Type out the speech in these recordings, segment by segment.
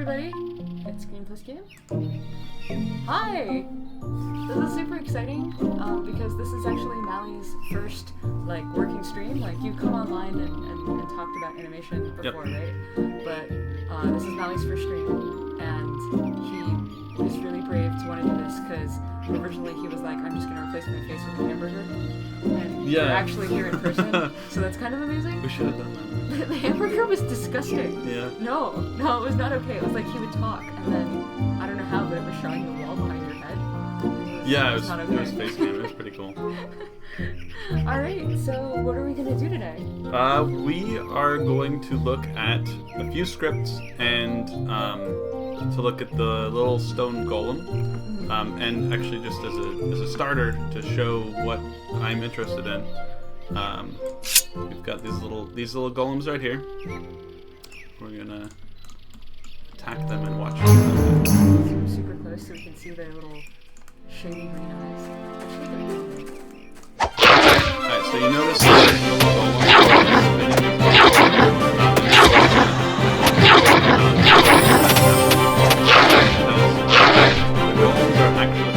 everybody, it's Game Plus Game. Hi! This is super exciting because this is actually Mally's first working stream. You've come online and talked about animation before, right? But this is Mally's first stream, and he was really brave to want to do this because originally he was like, I'm just going to replace my face with a hamburger. And you're actually here in person, so that's kind of amazing. We should have done that. The hamburger was disgusting. Yeah. No, it was not okay. It was like he would talk, and then, I don't know how, but it was showing the wall behind your head. It was not okay. It was face cam. It was pretty cool. Alright, so what are we going to do today? We are going to look at a few scripts and to look at the little stone golem. And actually just as a starter to show what I'm interested in. We've got these little golems right here. We're gonna attack them and watch them. Zoom super close so we can see their little shady green eyes. Alright, so you notice there's a little golem. The golems are actually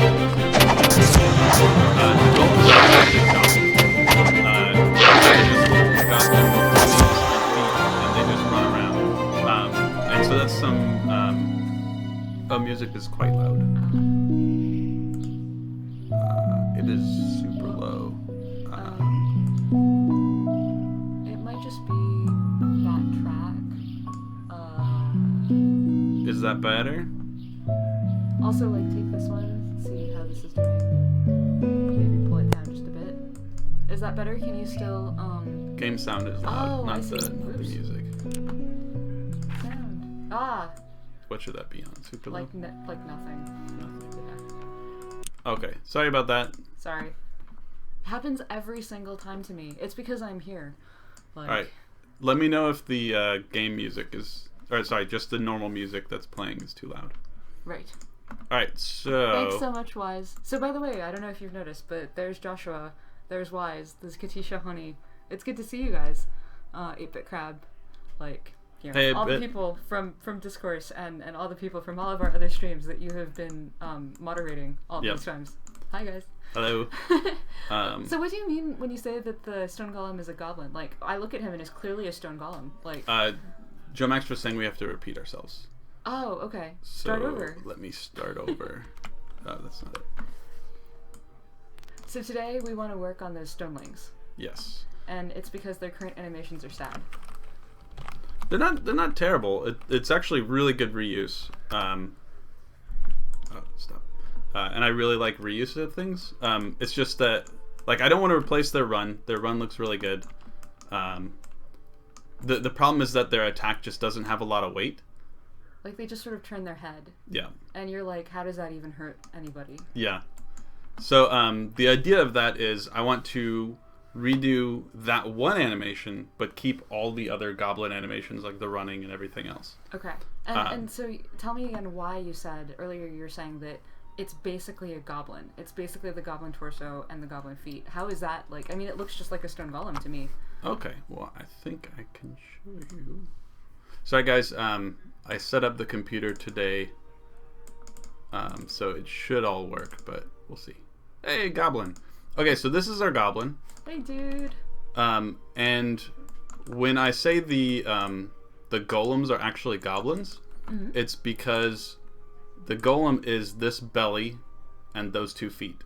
so that's some music is quite loud. It is super low. It might just be that track. Is that better? Also, take this one, see how this is doing. Maybe pull it down just a bit. Is that better? Can you still, Game sound is loud, not the music. Sound. What should that be on? Super low? Nothing. Nothing. Yeah. Okay, sorry about that. Sorry. Happens every single time to me. It's because I'm here. Alright, let me know if the game music is... Or sorry, just the normal music that's playing is too loud. Right. Alright, so... Thanks so much, Wise. So, by the way, I don't know if you've noticed, but there's Joshua, there's Wise, there's Katisha Honey. It's good to see you guys. 8-Bit Crab, hey, all the people from Discourse and all the people from all of our other streams that you have been moderating all these times. Hi, guys. Hello. So what do you mean when you say that the stone golem is a goblin? I look at him and it's clearly a stone golem. Joe Max was saying we have to repeat ourselves. Oh, okay. Start over. Let me start over. Oh, that's not it. So today we want to work on those Stonelings. Yes. And it's because their current animations are sad. They're not terrible. It's actually really good reuse. Stop. And I really like reuse of things. It's just that I don't want to replace their run. Their run looks really good. The problem is that their attack just doesn't have a lot of weight. They just sort of turn their head. Yeah. And you're like, how does that even hurt anybody? Yeah. So the idea of that is I want to redo that one animation, but keep all the other goblin animations, like the running and everything else. Okay. And so tell me again why you said, earlier you were saying that it's basically a goblin. It's basically the goblin torso and the goblin feet. How is that it looks just like a stone golem to me. Okay, well, I think I can show you. Sorry, guys. I set up the computer today, so it should all work, but we'll see. Hey, goblin. Okay, so this is our goblin. Hey, dude. And when I say the golems are actually goblins, it's because the golem is this belly and those 2 feet,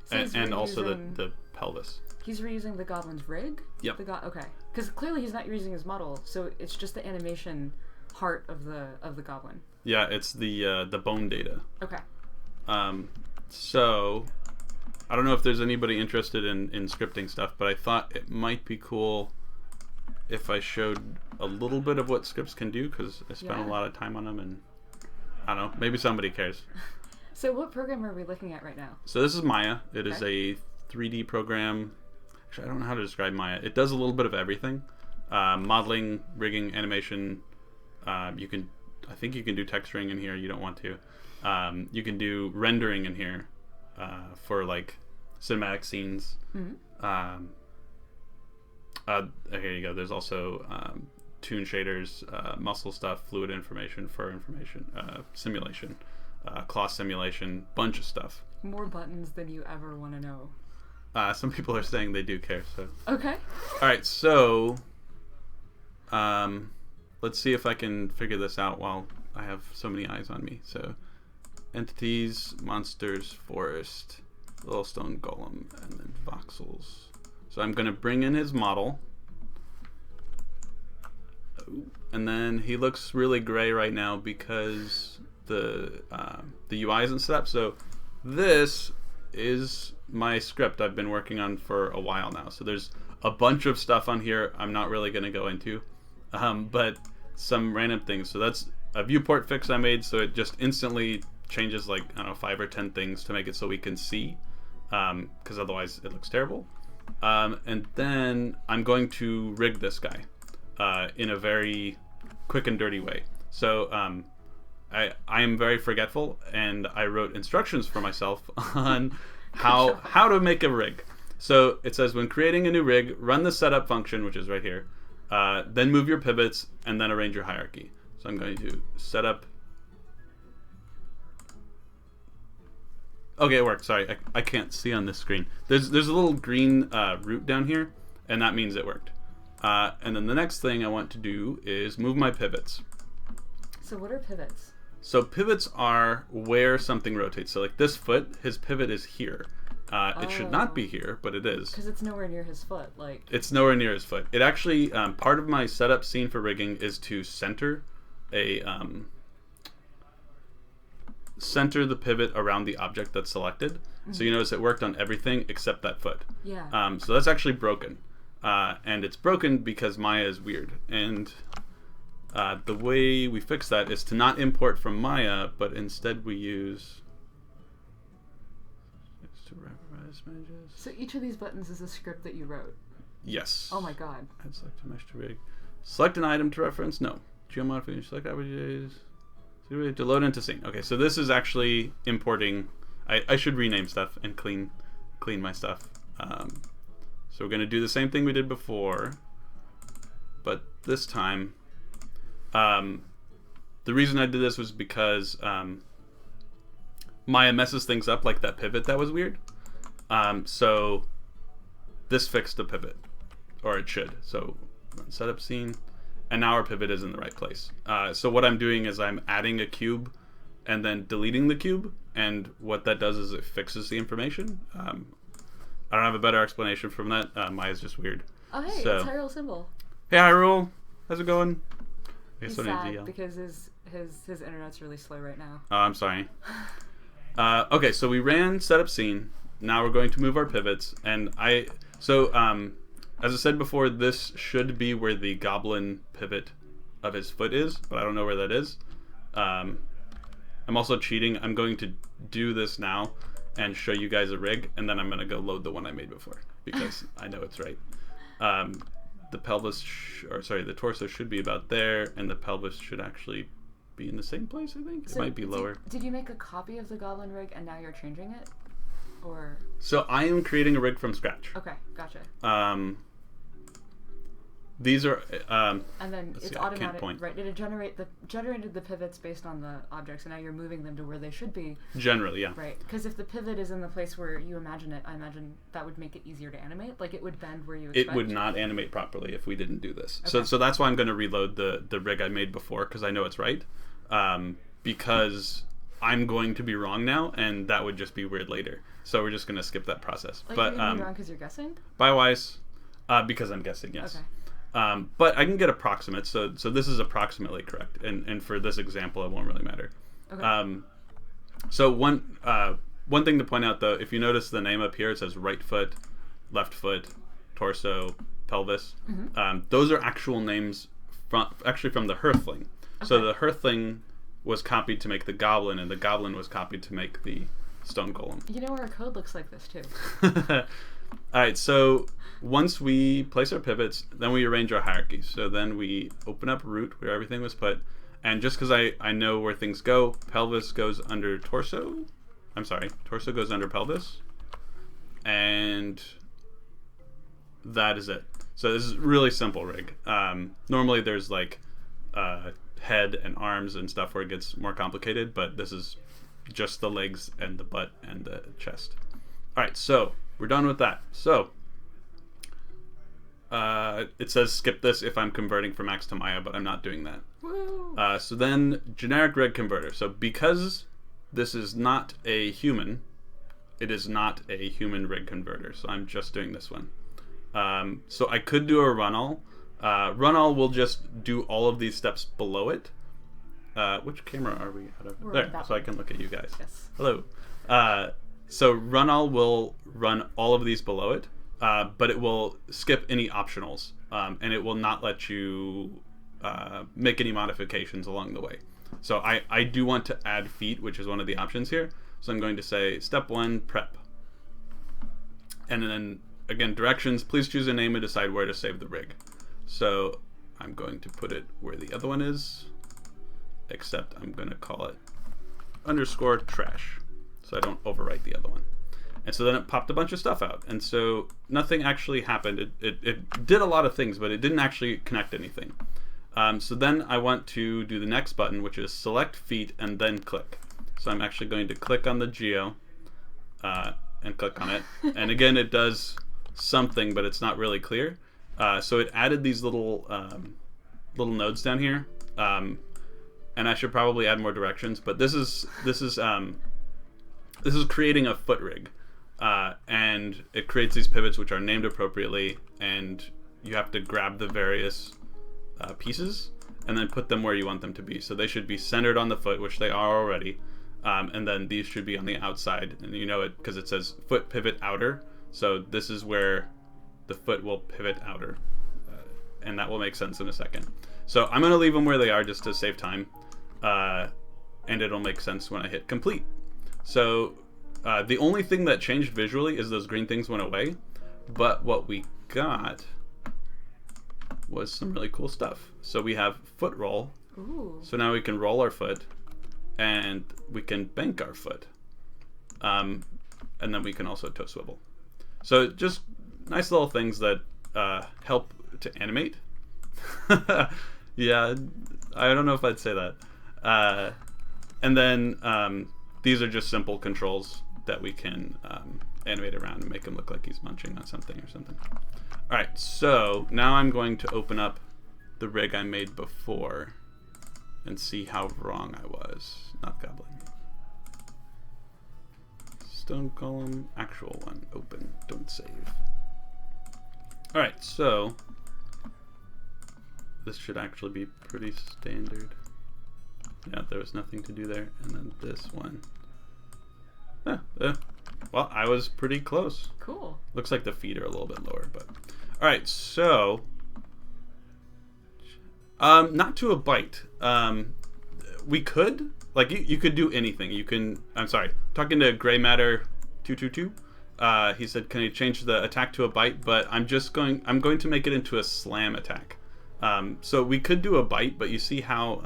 so and also the pelvis. He's reusing the goblin's rig? Yep. Okay. Because clearly he's not reusing his model, so it's just the animation part of the goblin. Yeah, it's the bone data. Okay. So I don't know if there's anybody interested in scripting stuff, but I thought it might be cool if I showed a little bit of what scripts can do, because I spent a lot of time on them, and I don't know, maybe somebody cares. So what program are we looking at right now? So this is Maya. It is a 3D program. Actually, I don't know how to describe Maya. It does a little bit of everything. Modeling, rigging, animation. I think you can do texturing in here. You don't want to. You can do rendering in here for cinematic scenes. Mm-hmm. Here you go. There's also toon shaders, muscle stuff, fluid information, fur information, simulation, claw simulation, bunch of stuff. More buttons than you ever want to know. Some people are saying they do care, so. Okay. All right, so let's see if I can figure this out while I have so many eyes on me. So entities, monsters, forest, little stone golem, and then voxels. So I'm going to bring in his model. And then he looks really gray right now because the UI isn't set up. So this is my script I've been working on for a while now. So there's a bunch of stuff on here I'm not really going to go into, but some random things. So that's a viewport fix I made, so it just instantly changes like, I don't know, 5 or 10 things to make it so we can see, because otherwise it looks terrible. And then I'm going to rig this guy in a very quick and dirty way. So I am very forgetful, and I wrote instructions for myself on how to make a rig. So it says, when creating a new rig, run the setup function, which is right here, then move your pivots, and then arrange your hierarchy. So I'm going to set up. Okay, it worked. Sorry, I can't see on this screen. There's a little green root down here, and that means it worked. And then the next thing I want to do is move my pivots. So what are pivots? So pivots are where something rotates. So like this foot, his pivot is here. It should not be here, but it is. Because it's nowhere near his foot. It's nowhere near his foot. It actually, part of my setup scene for rigging is to center the pivot around the object that's selected. Mm-hmm. So you notice it worked on everything except that foot. Yeah. So that's actually broken. And it's broken because Maya is weird. And the way we fix that is to not import from Maya, but instead we use... So each of these buttons is a script that you wrote? Yes. Oh my god. Add select a mesh to rig. Select an item to reference? No. Geomodification, select averages. To load into scene. Okay, so this is actually importing. I should rename stuff and clean my stuff. So we're going to do the same thing we did before, but this time, the reason I did this was because Maya messes things up, like that pivot that was weird. So this fixed the pivot, or it should. So setup scene, and now our pivot is in the right place. So what I'm doing is I'm adding a cube and then deleting the cube, and what that does is it fixes the information. I don't have a better explanation from that. Maya's just weird. Oh hey, it's Hyrule Symbol. Hey Hyrule, how's it going? He's sad because his internet's really slow right now. Oh, I'm sorry. Okay, so we ran setup scene. Now we're going to move our pivots, and as I said before, this should be where the goblin pivot of his foot is, but I don't know where that is. I'm also cheating. I'm going to do this now and show you guys a rig, and then I'm going to go load the one I made before because I know it's right. The pelvis, the torso should be about there, and the pelvis should actually be in the same place, I think. So it might be lower. Did you make a copy of the goblin rig and now you're changing it? Or... So I am creating a rig from scratch. Okay, gotcha. These are and then it's automatic, right? It generated the pivots based on the objects, and now you're moving them to where they should be. Generally, yeah. Right, because if the pivot is in the place where you imagine it, I imagine that would make it easier to animate. Like it would bend where you expect. It would not animate properly if we didn't do this. Okay. So that's why I'm going to reload the rig I made before, because I know it's right. Because I'm going to be wrong now, and that would just be weird later. So we're just going to skip that process. Like you're going to be wrong because you're guessing? By-wise, because I'm guessing, yes. Okay. But I can get approximate, so this is approximately correct, and for this example, it won't really matter. Okay. So one thing to point out, though, if you notice the name up here, it says right foot, left foot, torso, pelvis. Mm-hmm. Those are actual names from the Hearthling. Okay. So the Hearthling was copied to make the goblin, and the goblin was copied to make the stone golem. You know, our code looks like this too. All right, so once we place our pivots, then we arrange our hierarchy. So then we open up root where everything was put, and just because I know where things go, pelvis goes under torso. I'm sorry, torso goes under pelvis, and that is it. So this is really simple rig. Normally there's like head and arms and stuff where it gets more complicated, but this is just the legs and the butt and the chest. All right, so we're done with that. So it says skip this if I'm converting from Max to Maya, but I'm not doing that. So then generic rig converter. So because this is not a human, it is not a human rig converter. So I'm just doing this one. So I could do a run all. Run all will just do all of these steps below it. Which camera are we out of? There, so I can look at you guys. Yes. Hello. So run all will run all of these below it, but it will skip any optionals, and it will not let you make any modifications along the way. So I do want to add feet, which is one of the options here. So I'm going to say step 1, prep. And then again, directions, please choose a name and decide where to save the rig. So I'm going to put it where the other one is, except I'm going to call it _trash, so I don't overwrite the other one. And so then it popped a bunch of stuff out. And so nothing actually happened. It did a lot of things, but it didn't actually connect anything. So then I want to do the next button, which is select feet and then click. So I'm actually going to click on the geo and click on it. And again, it does something, but it's not really clear. So it added these little nodes down here. And I should probably add more directions, but this is creating a foot rig, and it creates these pivots which are named appropriately, and you have to grab the various pieces and then put them where you want them to be. So they should be centered on the foot, which they are already, and then these should be on the outside, and you know it because it says foot pivot outer. So this is where the foot will pivot outer, and that will make sense in a second. So I'm going to leave them where they are just to save time, and it'll make sense when I hit complete. So the only thing that changed visually is those green things went away, but what we got was some really cool stuff. So we have foot roll. Ooh. So now we can roll our foot, and we can bank our foot, and then we can also toe swivel. So just nice little things that help to animate. Yeah, I don't know if I'd say that. And then these are just simple controls that we can animate around and make him look like he's munching on something or something. All right, so now I'm going to open up the rig I made before and see how wrong I was. Not goblin. Stone column, actual one, open, don't save. All right, so this should actually be pretty standard. Yeah, there was nothing to do there. And then this one. Well, I was pretty close. Cool. Looks like the feet are a little bit lower, but all right. So, not to a bite. We could you could do anything. You can. I'm sorry. Talking to Gray Matter 222. He said, "Can you change the attack to a bite?" But I'm going to make it into a slam attack. So we could do a bite, but you see how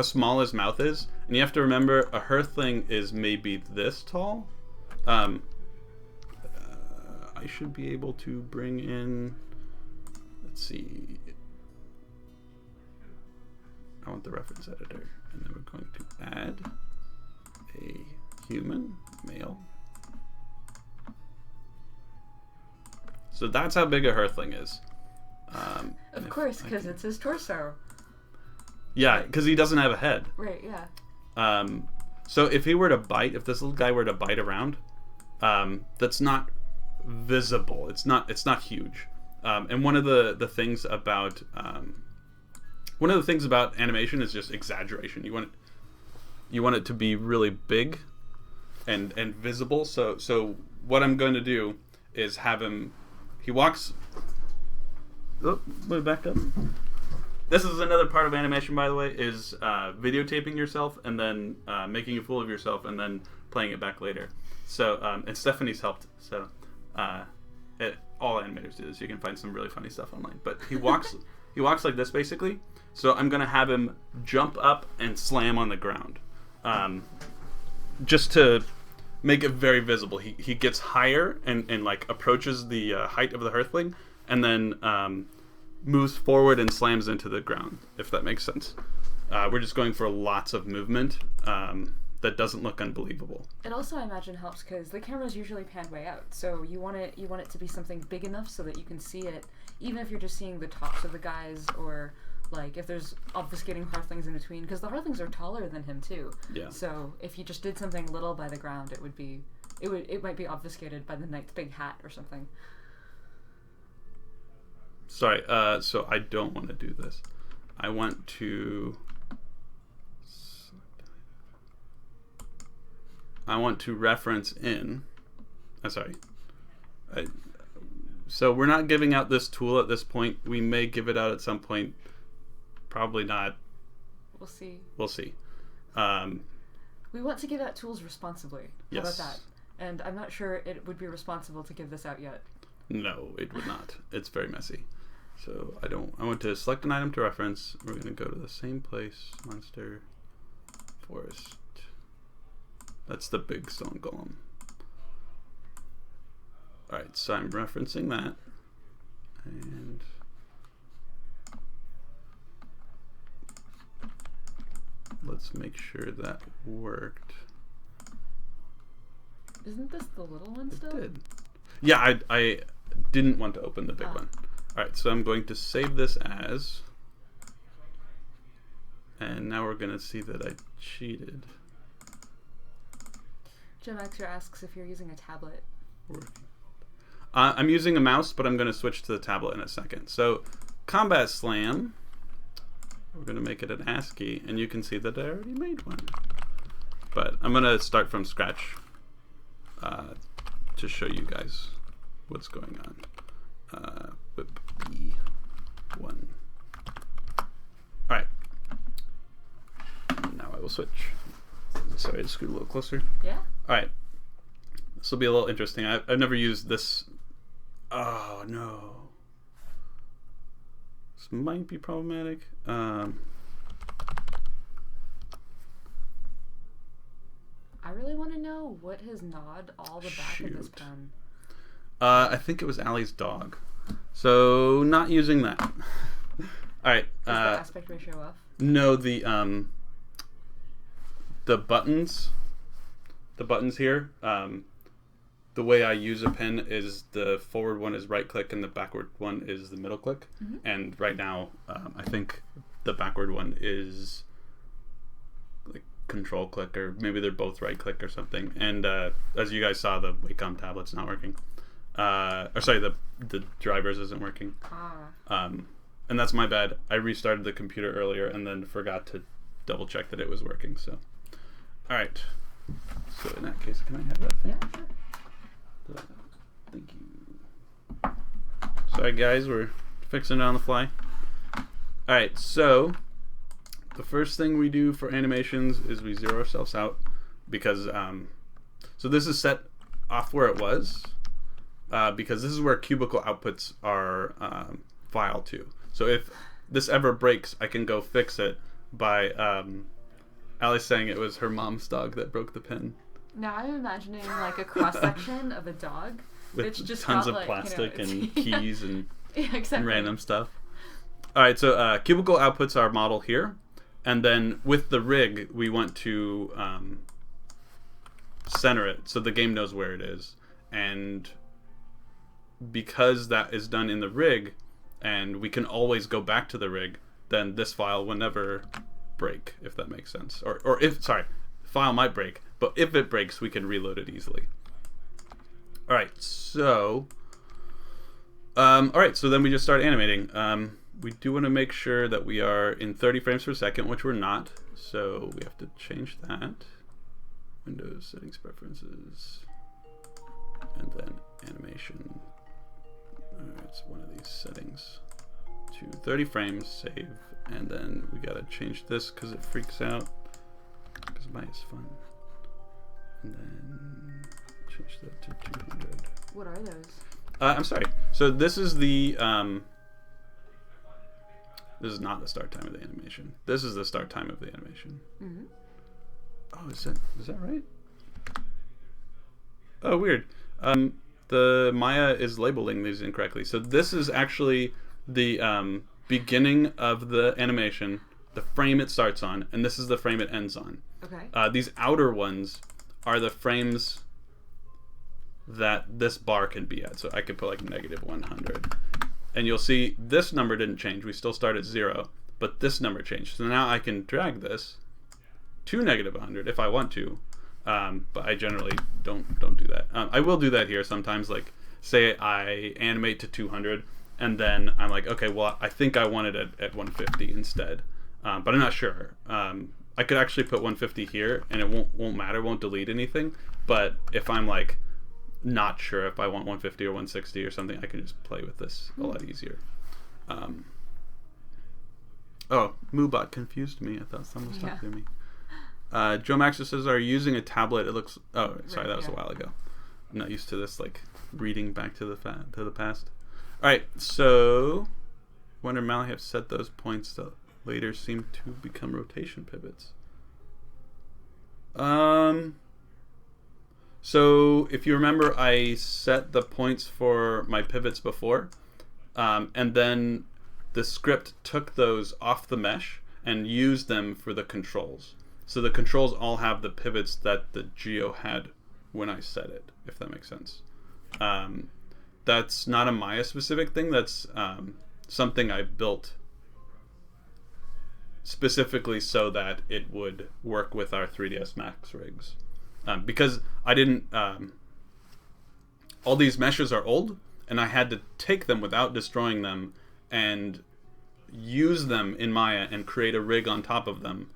small his mouth is, and you have to remember a Hearthling is maybe this tall. I should be able to bring in. Let's see. I want the reference editor, and then we're going to add a human male. So that's how big a Hearthling is. Of course, because it's his torso. Yeah, because he doesn't have a head. Right, yeah. So if he were to bite, if this little guy were to bite around, that's not visible. It's not huge. And one of the things about animation is just exaggeration. You want it to be really big and visible. So what I'm going to do is have him. He walks. Oh, let me back up. This is another part of animation, by the way, is videotaping yourself and then making a fool of yourself and then playing it back later. So, and Stephanie's helped. So, all animators do this. You can find some really funny stuff online. But he walks like this, basically. So I'm going to have him jump up and slam on the ground. Just to make it very visible. He gets higher and like approaches the height of the Hearthling. and then moves forward and slams into the ground, if that makes sense. We're just going for lots of movement that doesn't look unbelievable. It also, I imagine, helps because the camera's usually panned way out, so you want it to be something big enough so that you can see it, even if you're just seeing the tops of the guys, or like if there's obfuscating Hearthlings in between, because the Hearthlings are taller than him too. Yeah. So if you just did something little by the ground, it might be obfuscated by the knight's big hat or something. Sorry, so I don't want to do this. I want to reference in. So we're not giving out this tool at this point. We may give it out at some point. Probably not. We'll see. We'll see. We want to give out tools responsibly. How Yes. about that? And I'm not sure it would be responsible to give this out yet. No, it would not. It's very messy. So I want to select an item to reference. We're going to go to the same place. Monster. Forest. That's the big stone golem. Alright, so I'm referencing that. And let's make sure that worked. Isn't this the little one still? It did. Yeah, I didn't want to open the big one. Alright, so I'm going to save this as, and now we're going to see that I cheated. Jim Extra asks if you're using a tablet. I'm using a mouse, but I'm going to switch to the tablet in a second. So, Combat Slam, we're going to make it an ASCII, and you can see that I already made one. But I'm going to start from scratch to show you guys what's going on. Whip B1. Alright. Now I will switch. Sorry, just scoot a little closer. Yeah? Alright. This will be a little interesting. I've never used this. Oh, no. This might be problematic. I really want to know what has gnawed all the back of this pen. I think it was Allie's dog. So, not using that. Alright. Is the aspect ratio off? No, the buttons. The buttons here. The way I use a pen is the forward one is right click and the backward one is the middle click. Mm-hmm. And right now, I think the backward one is like control click, or maybe they're both right click or something. And as you guys saw, the Wacom tablet's not working. Or sorry, the drivers isn't working. And that's my bad. I restarted the computer earlier and then forgot to double check that it was working. So, all right. So in that case, can I have that thing? Yeah, sure. Thank you. Sorry guys, we're fixing it on the fly. Alright, so the first thing we do for animations is we zero ourselves out because so this is set off where it was because this is where cubicle outputs are filed to. So if this ever breaks, I can go fix it by Allie saying it was her mom's dog that broke the pen. Now I'm imagining like a cross section of a dog with just tons of like, plastic you know, and keys and, yeah, exactly. and random stuff. All right, so cubicle outputs our model here, and then with the rig we want to center it so the game knows where it is, and because that is done in the rig and we can always go back to the rig, then this file will never break, if that makes sense. Or if, sorry, file might break, but if it breaks, we can reload it easily. All right, so then we just start animating. We do want to make sure that we are in 30 frames per second, which we're not, so we have to change that. Windows, settings, preferences, and then animation. It's one of these settings to 30 frames, save, and then we gotta change this because it freaks out, because mine is fun. And then change that to 200. What are those? I'm sorry. So this is the this is not the start time of the animation. This is the start time of the animation. Mm-hmm. Oh, is that right? Oh, weird. The Maya is labeling these incorrectly. So this is actually the beginning of the animation, the frame it starts on, and this is the frame it ends on. Okay. These outer ones are the frames that this bar can be at. So I could put like -100. And you'll see this number didn't change. We still start at 0, but this number changed. So now I can drag this to -100 if I want to. But I generally don't do that. I will do that here sometimes. Like, say I animate to 200, and then I'm like, okay, well, I think I want it at 150 instead. But I'm not sure. I could actually put 150 here, and it won't matter, won't delete anything. But if I'm like not sure if I want 150 or 160 or something, I can just play with this a lot easier. Oh, Moobot confused me. I thought someone was talking to me. Joe Maxer says, are you using a tablet? It looks... Oh, sorry, that was a while ago. I'm not used to this, like, reading back to the past. All right, so... Wonder Mally have set those points that later seem to become rotation pivots. So, if you remember, I set the points for my pivots before, and then the script took those off the mesh and used them for the controls. So the controls all have the pivots that the geo had when I set it, if that makes sense. That's not a Maya specific thing. That's something I built specifically so that it would work with our 3ds Max rigs. Because I didn't... all these meshes are old, and I had to take them without destroying them and use them in Maya and create a rig on top of them.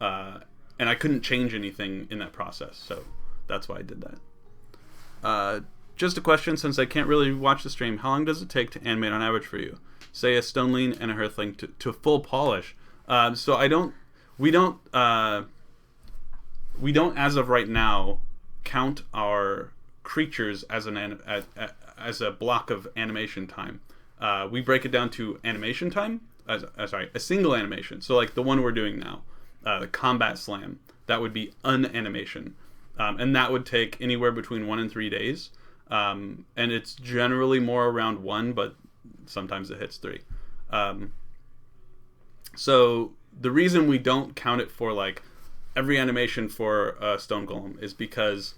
And I couldn't change anything in that process, so that's why I did that. Just a question, since I can't really watch the stream, how long does it take to animate on average for you? Say a Stoneling and a Hearthling to full polish. So we don't as of right now count our creatures as as a block of animation time. We break it down to animation time. A single animation. So like the one we're doing now. The combat slam, that would be an animation, and that would take anywhere between 1 and 3 days, and it's generally more around 1, but sometimes it hits 3. So the reason we don't count it for like every animation for a stone golem is because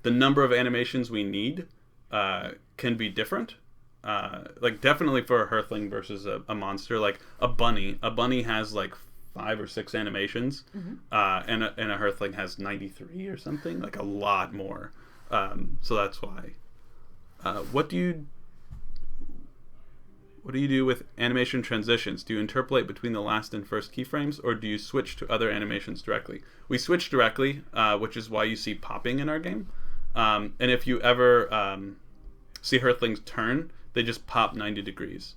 the number of animations we need can be different. Like definitely for a Hearthling versus a monster, like a bunny has like 5 or 6 animations, and a Hearthling has 93 or something, like a lot more. So that's why. What do you do with animation transitions? Do you interpolate between the last and first keyframes, or do you switch to other animations directly? We switch directly, which is why you see popping in our game. And if you ever see Hearthlings turn, they just pop 90 degrees.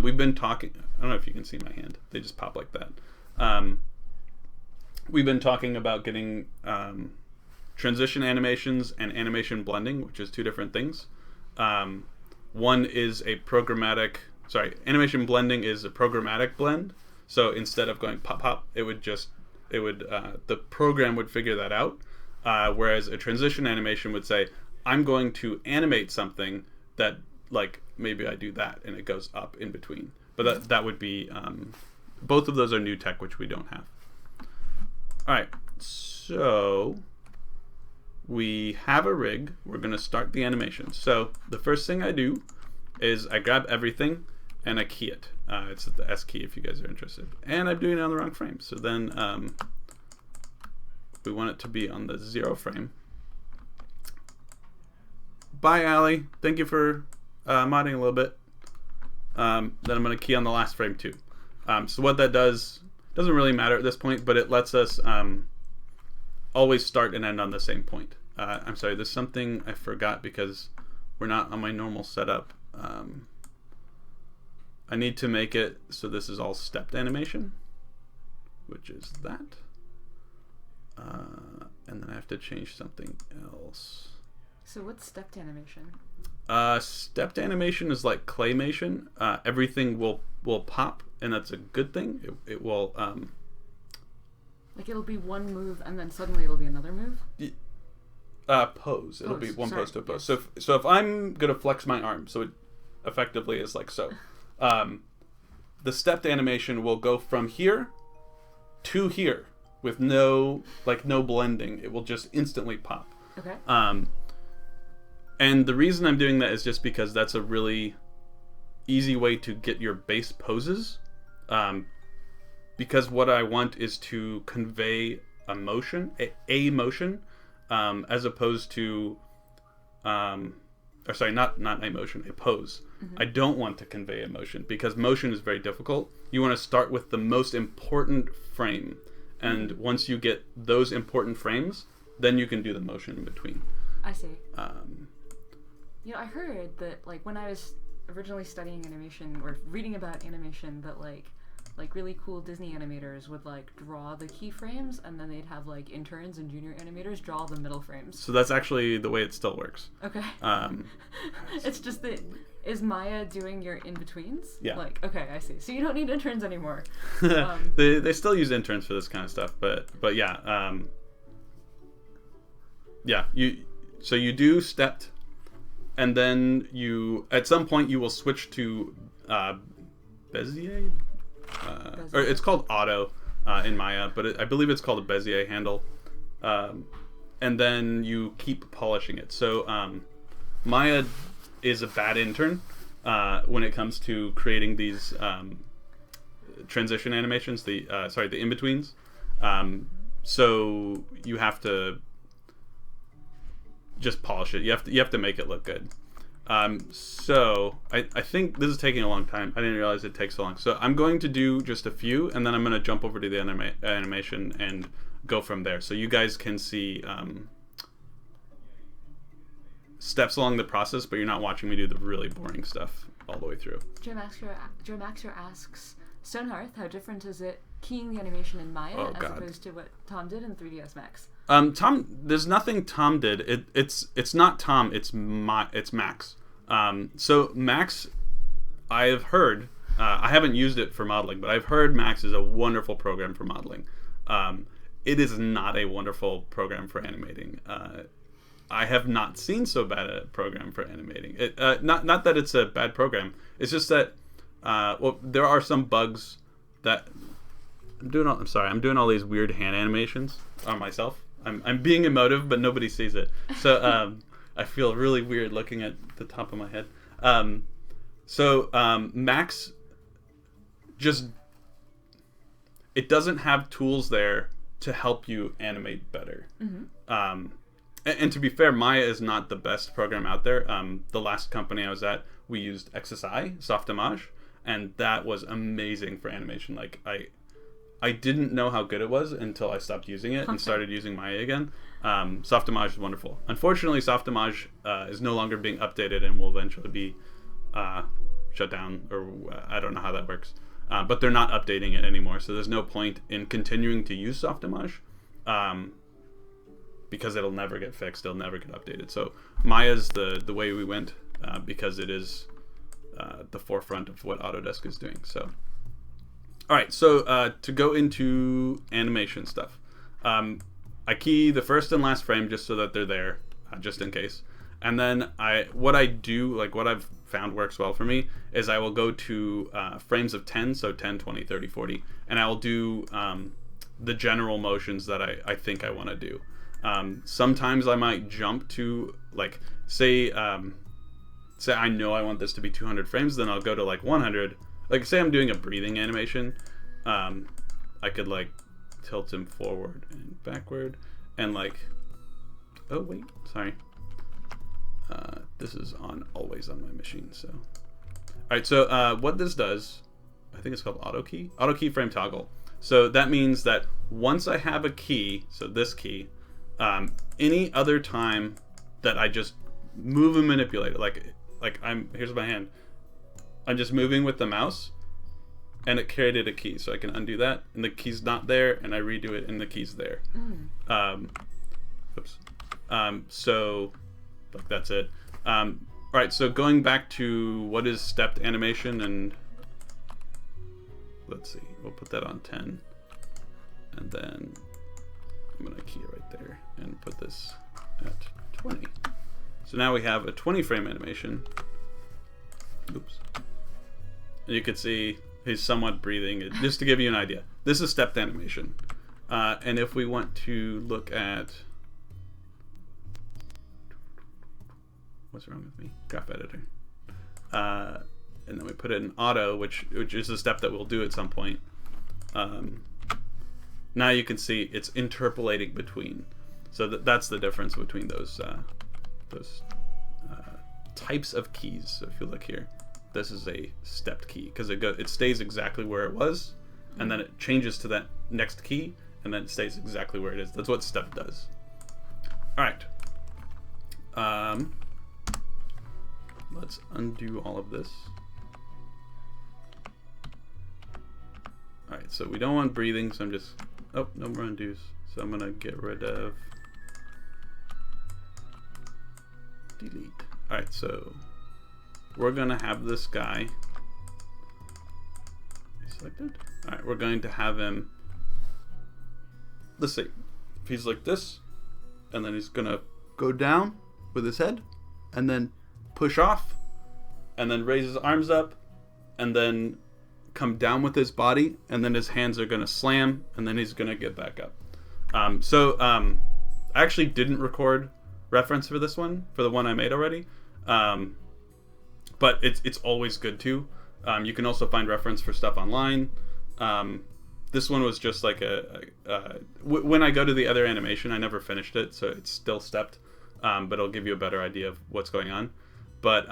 We've been talking... I don't know if you can see my hand. They just pop like that. We've been talking about getting transition animations and animation blending, which is 2 different things. One is a programmatic... Sorry, animation blending is a programmatic blend. So instead of going pop pop, the program would figure that out. Whereas a transition animation would say, I'm going to animate something that, like, maybe I do that and it goes up in between. But that would be... both of those are new tech, which we don't have. All right, so we have a rig. We're going to start the animation. So the first thing I do is I grab everything and I key it. It's the S key if you guys are interested. And I'm doing it on the wrong frame. So then we want it to be on the 0 frame. Bye, Allie. Thank you for modding a little bit. Then I'm going to key on the last frame too. So what that does doesn't really matter at this point, but it lets us always start and end on the same point. I'm sorry, there's something I forgot because we're not on my normal setup. I need to make it so this is all stepped animation, which is that. And then I have to change something else. So what's stepped animation? Stepped animation is like claymation. Everything will pop, and that's a good thing. It will like it'll be one move and then suddenly it'll be another move? Pose. It'll be one pose to a pose. Yes. So if I'm gonna flex my arm, so it effectively is like so. The stepped animation will go from here to here with no blending. It will just instantly pop. Okay. And the reason I'm doing that is just because that's a really easy way to get your base poses. Because what I want is to convey a motion, as opposed to, or sorry, not a motion, a pose. Mm-hmm. I don't want to convey a motion because motion is very difficult. You want to start with the most important frame, and once you get those important frames, then you can do the motion in between. I see. I heard that like when I was originally studying animation or reading about animation, that like really cool Disney animators would like draw the keyframes, and then they'd have like interns and junior animators draw the middle frames. So that's actually the way it still works. Okay. It's just that, is Maya doing your in-betweens? Yeah. Like, okay, I see. So you don't need interns anymore. They still use interns for this kind of stuff, but yeah. You do stepped, and then at some point you will switch to Bezier. Or it's called auto in Maya, but I believe it's called a Bezier handle. And then you keep polishing it. So Maya is a bad intern when it comes to creating these transition animations, the in-betweens. So you have to just polish it. You have to make it look good. So I think this is taking a long time. I didn't realize it takes so long. So I'm going to do just a few, and then I'm going to jump over to the animation and go from there. So you guys can see steps along the process, but you're not watching me do the really boring stuff all the way through. Joe Maxer asks, Stonehearth, how different is it keying the animation in Maya opposed to what Tom did in 3ds Max? Tom, there's nothing Tom did. It's not Tom. It's Max. So Max, I have heard. I haven't used it for modeling, but I've heard Max is a wonderful program for modeling. It is not a wonderful program for animating. I have not seen so bad a program for animating. Not that it's a bad program. It's just that there are some bugs that I'm doing all these weird hand animations on myself. I'm being emotive, but nobody sees it. So I feel really weird looking at the top of my head. Max just, it doesn't have tools there to help you animate better. Mm-hmm. And to be fair, Maya is not the best program out there. The last company I was at, we used XSI, Softimage, and that was amazing for animation. Like I didn't know how good it was until I stopped using it and started using Maya again. Softimage is wonderful. Unfortunately, Softimage is no longer being updated and will eventually be shut down, or I don't know how that works. But they're not updating it anymore, so there's no point in continuing to use Softimage because it'll never get fixed, it'll never get updated. So Maya's the way we went because it is the forefront of what Autodesk is doing. So. All right, so to go into animation stuff, I key the first and last frame just so that they're there, just in case. And then what I've found works well for me is I will go to frames of 10, so 10, 20, 30, 40, and I will do the general motions that I think I want to do. Sometimes I might jump to, like, say I know I want this to be 200 frames, then I'll go to like 100. Like, say I'm doing a breathing animation, I could like tilt him forward and backward, and like, oh wait, sorry. This is always on my machine. So, all right. So what this does, I think it's called auto keyframe toggle. So that means that once I have a key, so this key, any other time that I just move and manipulate it, like here's my hand. I'm just moving with the mouse, and it created a key, so I can undo that, and the key's not there, and I redo it, and the key's there. Oops. So, like, that's it. All right, so going back to what is stepped animation, and let's see, we'll put that on 10, and then I'm gonna key it right there, and put this at So now we have a 20 frame animation. Oops. And you can see he's somewhat breathing, just to give you an idea. This is stepped animation. And if we want to look at... What's wrong with me? Graph editor. And then we put it in auto, which is a step that we'll do at some point. Now you can see it's interpolating between. So that's the difference between those types of keys. So if you look here, this is a stepped key because it stays exactly where it was, and then it changes to that next key, and then it stays exactly where it is. That's what step does. All right. Let's undo all of this. All right, so we don't want breathing, so I'm just, oh, no more undos. So I'm gonna get rid of delete. All right, so we're gonna have this guy selected. All right, we're going to have him, let's see, if he's like this, and then he's gonna go down with his head, and then push off, and then raise his arms up, and then come down with his body, and then his hands are gonna slam, and then he's gonna get back up. I actually didn't record reference for this one, for the one I made already, but it's always good to. You can also find reference for stuff online. This one was just like when I go to the other animation, I never finished it, so it's still stepped, but it'll give you a better idea of what's going on. But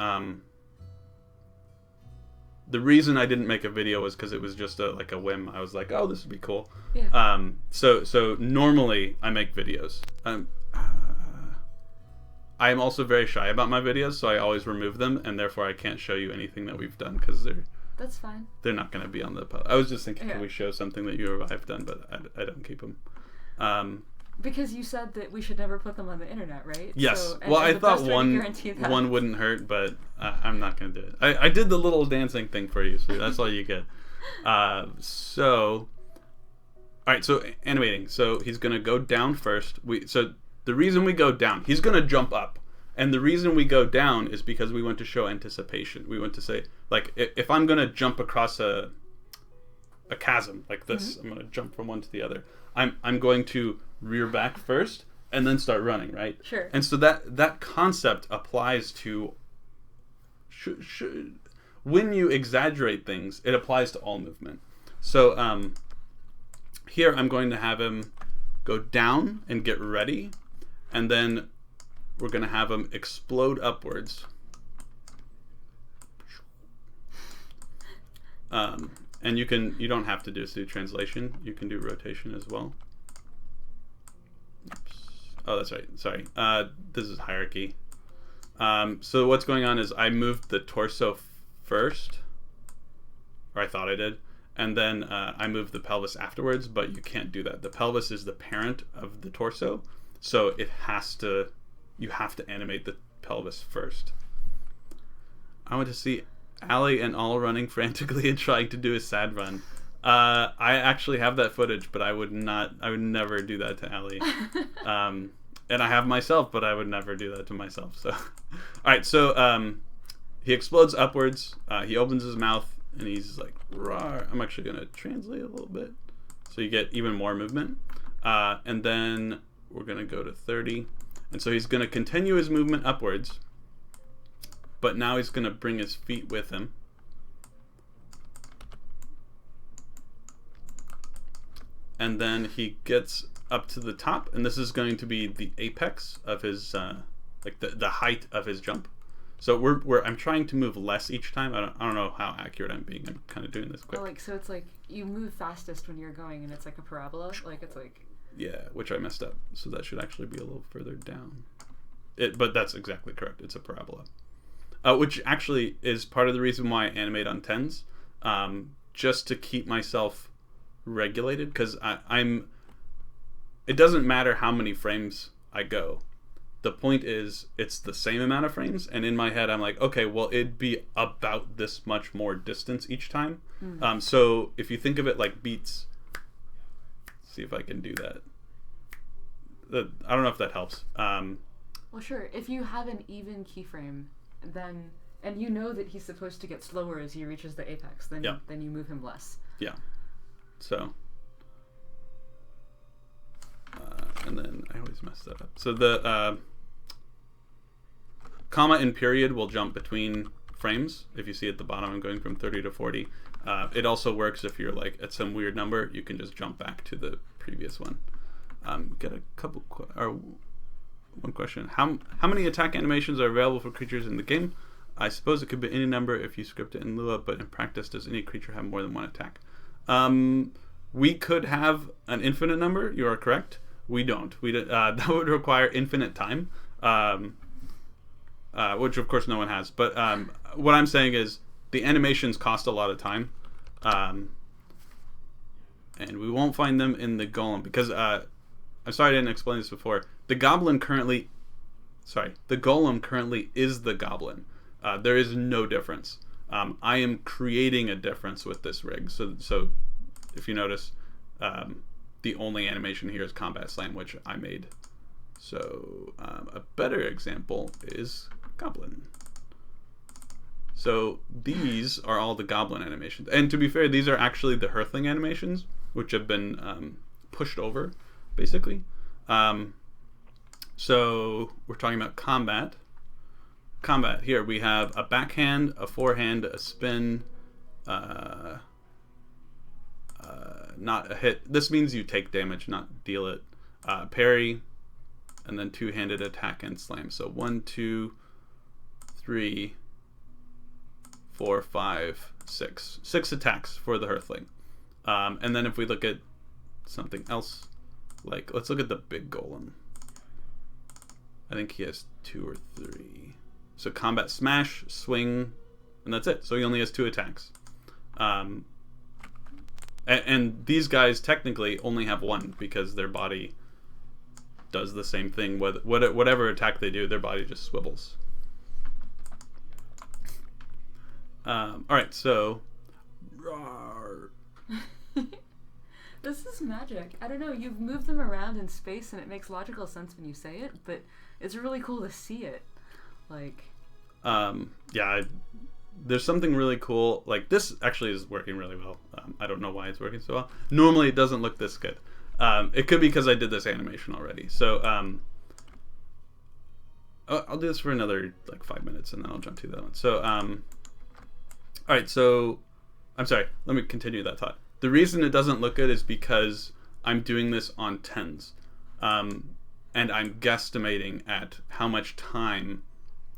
the reason I didn't make a video was because it was just like a whim. I was like, oh, this would be cool. Yeah. So normally I make videos. I am also very shy about my videos, so I always remove them, and therefore I can't show you anything that we've done because that's fine. They're not going to be on the pod. I was just thinking, can we show something that you or I've done, but I don't keep them. Because you said that we should never put them on the internet, right? Yes. So, well, I thought one wouldn't hurt, but I'm not going to do it. I did the little dancing thing for you, so that's all you get. All right, so animating. So he's going to go down first. So the reason we go down, he's going to jump up. And the reason we go down is because we want to show anticipation. We want to say, like, if I'm going to jump across a chasm like this, I'm going to jump from one to the other. I'm going to rear back first and then start running, right? Sure. And so that concept applies to when you exaggerate things, it applies to all movement. So here I'm going to have him go down and get ready, and then we're going to have him explode upwards. And you don't have to just do translation. You can do rotation as well. Oops. Oh, that's right. Sorry. This is hierarchy. So what's going on is I moved the torso first, or I thought I did, and then I moved the pelvis afterwards, but you can't do that. The pelvis is the parent of the torso, so you have to animate the pelvis first. I want to see Allie and all running frantically and trying to do a sad run. I actually have that footage, but I would never do that to Allie. And I have myself, but I would never do that to myself. So, all right. So he explodes upwards. He opens his mouth and he's like, "Rawr." I'm actually gonna translate a little bit, so you get even more movement. And then we're gonna go to 30, and so he's gonna continue his movement upwards. But now he's going to bring his feet with him. And then he gets up to the top, and this is going to be the apex of his, like the height of his jump. So I'm trying to move less each time. I don't know how accurate I'm being. I'm kind of doing this quick. Oh, so it's like you move fastest when you're going, and it's like a parabola. Like it's like. Yeah, which I messed up. So that should actually be a little further down. But that's exactly correct. It's a parabola. Which actually is part of the reason why I animate on 10s, just to keep myself regulated, because it doesn't matter how many frames I go. The point is, it's the same amount of frames, and in my head I'm like, okay, well, it'd be about this much more distance each time. So if you think of it like beats, see if I can do that. I don't know if that helps. Well, sure. If you have an even keyframe, then and you know that he's supposed to get slower as he reaches the apex, then you move him less. Yeah. So. And then I always mess that up. So the comma and period will jump between frames. If you see at the bottom, I'm going from 30 to 40. It also works if you're like at some weird number, you can just jump back to the previous one. Get a couple or one question. How many attack animations are available for creatures in the game? I suppose it could be any number if you script it in Lua, but in practice, does any creature have more than one attack? We could have an infinite number. You are correct. We don't. That would require infinite time, which of course no one has. But what I'm saying is the animations cost a lot of time, and we won't find them in the golem because I'm sorry I didn't explain this before. The golem currently is the goblin. There is no difference. I am creating a difference with this rig. So if you notice, the only animation here is Combat Slam, which I made. So a better example is Goblin. So these are all the Goblin animations. And to be fair, these are actually the Hearthling animations, which have been pushed over, basically. So we're talking about combat. Combat, here we have a backhand, a forehand, a spin, not a hit. This means you take damage, not deal it. Parry, and then two-handed attack and slam. So 1, 2, 3, 4, 5, 6. 6 attacks for the Hearthling. And then if we look at something else, like let's look at the big golem. I think he has 2 or 3. So combat smash, swing, and that's it. So he only has 2 attacks. And these guys technically only have 1 because their body does the same thing. Whatever attack they do, their body just swivels. Alright, so... This is magic. I don't know, you've moved them around in space and it makes logical sense when you say it, but it's really cool to see it. Like... there's something really cool. Like, this actually is working really well. I don't know why it's working so well. Normally it doesn't look this good. It could be because I did this animation already. So I'll do this for another like 5 minutes and then I'll jump to that one. So alright, so I'm sorry, let me continue that thought. The reason it doesn't look good is because I'm doing this on tens, and I'm guesstimating at how much time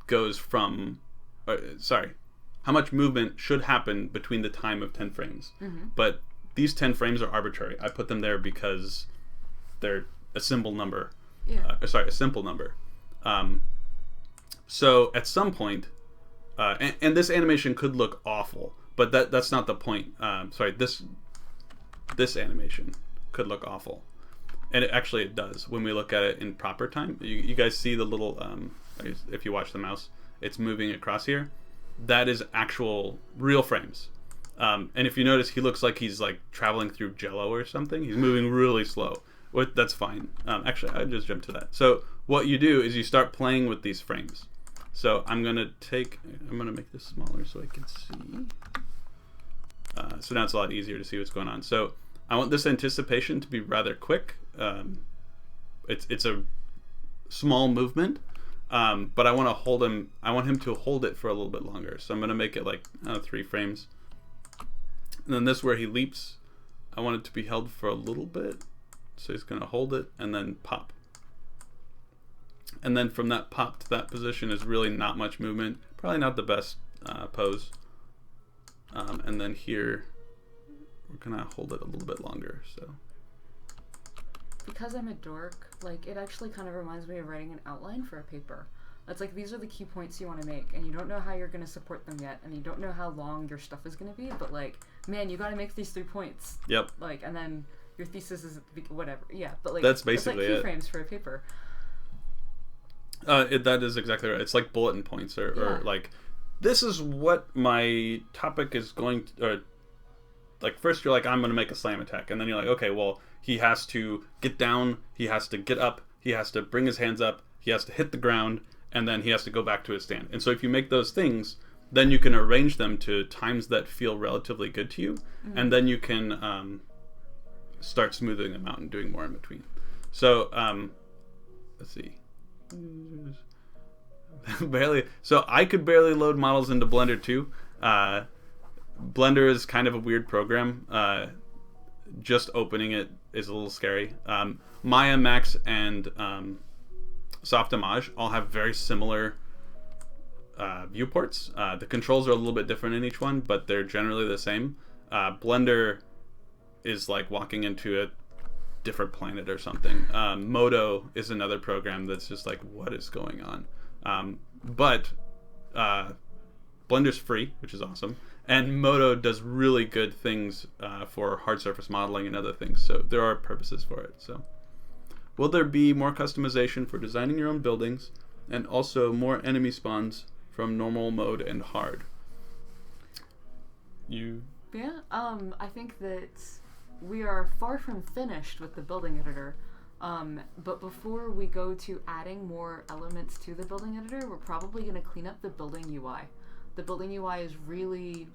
goes from how much movement should happen between the time of 10 frames. Mm-hmm. But these 10 frames are arbitrary. I put them there because they're a simple number. Yeah. A simple number. So at some point, and this animation could look awful, but that's not the point. This animation could look awful. And it does when we look at it in proper time. You guys see the little, if you watch the mouse, it's moving across here. That is actual real frames. And if you notice, he looks like he's like traveling through Jello or something. He's moving really slow. That's fine. Actually, I just jumped to that. So what you do is you start playing with these frames. So I'm gonna make this smaller so I can see. So now it's a lot easier to see what's going on. So I want this anticipation to be rather quick. It's a small movement. But I want to hold him. I want him to hold it for a little bit longer. So I'm going to make it like 3 frames. And then this where he leaps, I want it to be held for a little bit. So he's going to hold it and then pop. And then from that pop to that position is really not much movement. Probably not the best pose. And then here, we're going to hold it a little bit longer. So. Because I'm a dork, like, it actually kind of reminds me of writing an outline for a paper. It's like, these are the key points you want to make, and you don't know how you're going to support them yet, and you don't know how long your stuff is going to be, but, like, man, you got to make these 3 points. Yep. Like, and then your thesis is whatever. Yeah, but, like, that's basically it's like keyframes for a paper. That is exactly right. It's like bulletin points, or like, this is what my topic is going to, or, like, first you're like, I'm going to make a slam attack, and then you're like, okay, well, he has to get down, he has to get up, he has to bring his hands up, he has to hit the ground, and then he has to go back to his stand. And so if you make those things, then you can arrange them to times that feel relatively good to you, and then you can start smoothing them out and doing more in between. So let's see. So I could barely load models into Blender too. Blender is kind of a weird program. Just opening it is a little scary. Maya, Max, and Softimage all have very similar viewports. The controls are a little bit different in each one, but they're generally the same. Blender is like walking into a different planet or something. Modo is another program that's just like, what is going on? But Blender's free, which is awesome. And Modo does really good things for hard surface modeling and other things. So there are purposes for it. So will there be more customization for designing your own buildings and also more enemy spawns from normal mode and hard? Yeah, I think that we are far from finished with the building editor. But before we go to adding more elements to the building editor, we're probably going to clean up the building UI. The building UI is really...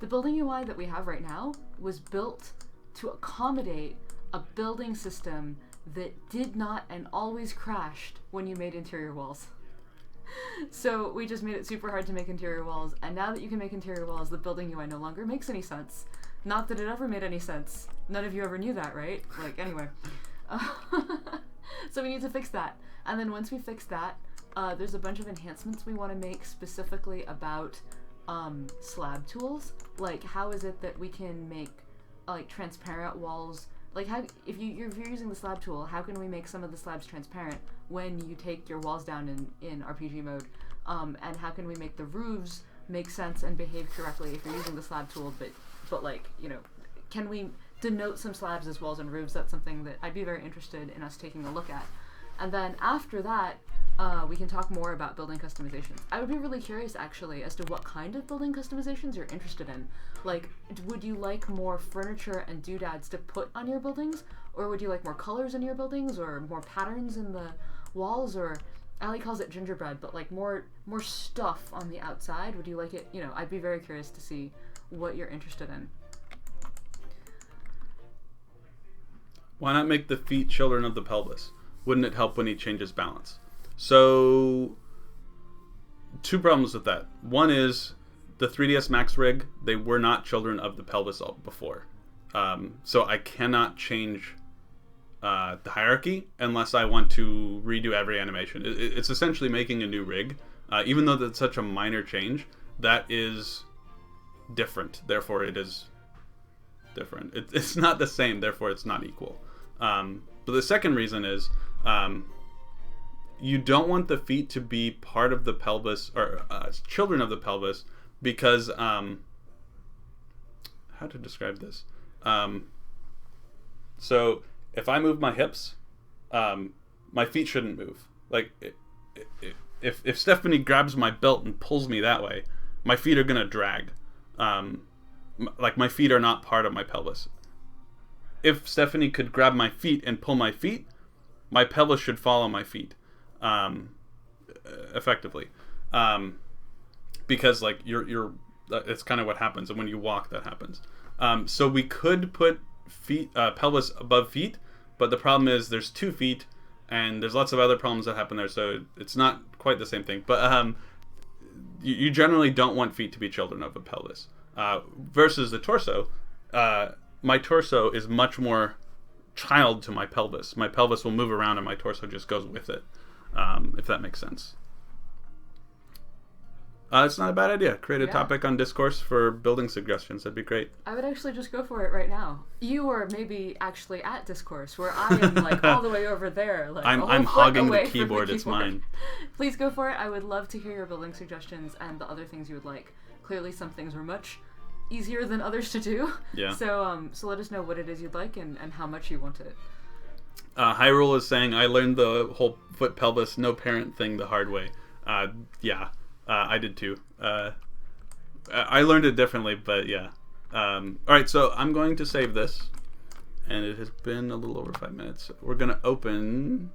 The building UI that we have right now was built to accommodate a building system that did not and always crashed when you made interior walls. So we just made it super hard to make interior walls, and now that you can make interior walls, the building UI no longer makes any sense. Not that it ever made any sense. None of you ever knew that, right? Like, anyway. So we need to fix that. And then once we fix that, there's a bunch of enhancements we want to make specifically about slab tools. Like, how is it that we can make like transparent walls? Like, how if you're using the slab tool, how can we make some of the slabs transparent when you take your walls down in RPG mode? And how can we make the roofs make sense and behave correctly if you're using the slab tool? But like, you know, can we denote some slabs as walls and roofs? That's something that I'd be very interested in us taking a look at. And then after that, we can talk more about building customizations. I would be really curious, actually, as to what kind of building customizations you're interested in. Like, would you like more furniture and doodads to put on your buildings? Or would you like more colors in your buildings? Or more patterns in the walls? Or, Ali calls it gingerbread, but like more stuff on the outside? Would you like it? You know, I'd be very curious to see what you're interested in. Why not make the feet children of the pelvis? Wouldn't it help when he changes balance? So, two problems with that. One is the 3ds Max rig, they were not children of the pelvis before. So I cannot change the hierarchy unless I want to redo every animation. It's essentially making a new rig. Even though that's such a minor change, that is different. Therefore, it is different. It's not the same, therefore it's not equal. But the second reason is you don't want the feet to be part of the pelvis or children of the pelvis because how to describe this? So if I move my hips, my feet shouldn't move. Like if Stephanie grabs my belt and pulls me that way, my feet are gonna drag. Like my feet are not part of my pelvis. If Stephanie could grab my feet and pull my feet, my pelvis should follow my feet, effectively, because like you're it's kind of what happens, and when you walk, that happens. So we could put pelvis above feet, but the problem is there's 2 feet, and there's lots of other problems that happen there, so it's not quite the same thing. But you generally don't want feet to be children of a pelvis. Versus the torso, my torso is much more child to my pelvis. My pelvis will move around and my torso just goes with it, if that makes sense. It's not a bad idea. Create a topic on Discourse for building suggestions. That'd be great. I would actually just go for it right now. You are maybe actually at Discourse, where I am like all the way over there. Like I'm hogging the keyboard. It's mine. Please go for it. I would love to hear your building suggestions and the other things you would like. Clearly, some things are much easier than others to do. Yeah. So let us know what it is you'd like and how much you want it. Hyrule is saying, I learned the whole foot pelvis no parent thing the hard way. Yeah. I did too. I learned it differently, but yeah. Alright, so I'm going to save this. And it has been a little over 5 minutes. We're going to open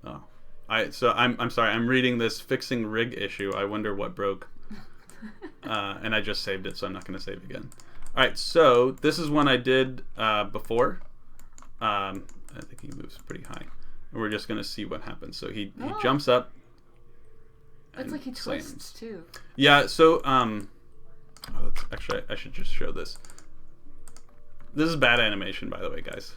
Oh, I'm sorry. I'm reading this fixing rig issue. I wonder what broke. And I just saved it, so I'm not going to save again. All right, so this is one I did before. I think he moves pretty high, and we're just going to see what happens. So he jumps up. It's like he twists too. Yeah. So actually, I should just show this. This is bad animation, by the way, guys.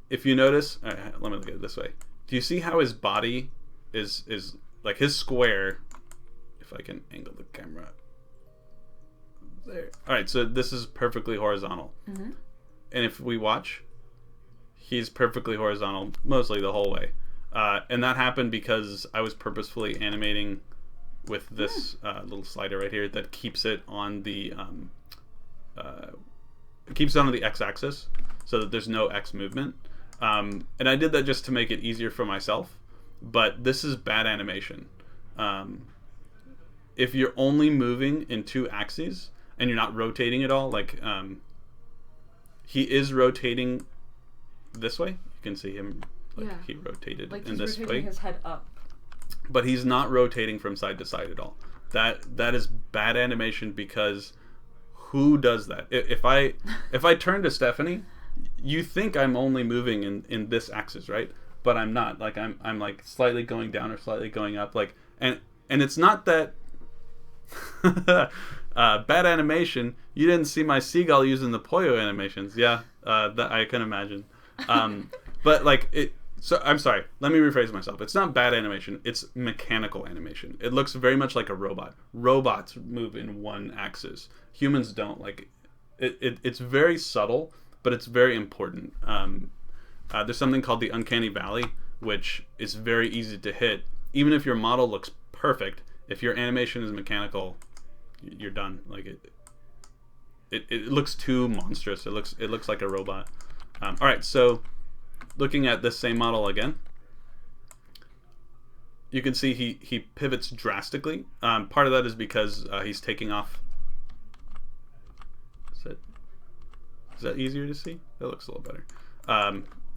If you notice, all right, let me look at it this way. Do you see how his body is like his square? If I can angle the camera there. All right, so this is perfectly horizontal, and if we watch, he's perfectly horizontal mostly the whole way, and that happened because I was purposefully animating with this little slider right here that keeps it on the x-axis, so that there's no x movement. And I did that just to make it easier for myself, but this is bad animation. If you're only moving in two axes and you're not rotating at all, like he is rotating this way. You can see him, like he rotated like in this way. He's rotating his head up. But he's not rotating from side to side at all. That is bad animation, because who does that? If I turn to Stephanie, you think I'm only moving in this axis, right? But I'm not. Like I'm like slightly going down or slightly going up. Like and it's not that bad animation. You didn't see my seagull using the Poyo animations. Yeah, that I can imagine. But like it. So I'm sorry. Let me rephrase myself. It's not bad animation. It's mechanical animation. It looks very much like a robot. Robots move in one axis. Humans don't. Like it's very subtle, but it's very important. There's something called the uncanny valley, which is very easy to hit. Even if your model looks perfect, if your animation is mechanical, you're done. Like it looks too monstrous. It looks like a robot. All right, so looking at this same model again, you can see he pivots drastically. Part of that is because he's taking off. Is that easier to see? That looks a little better.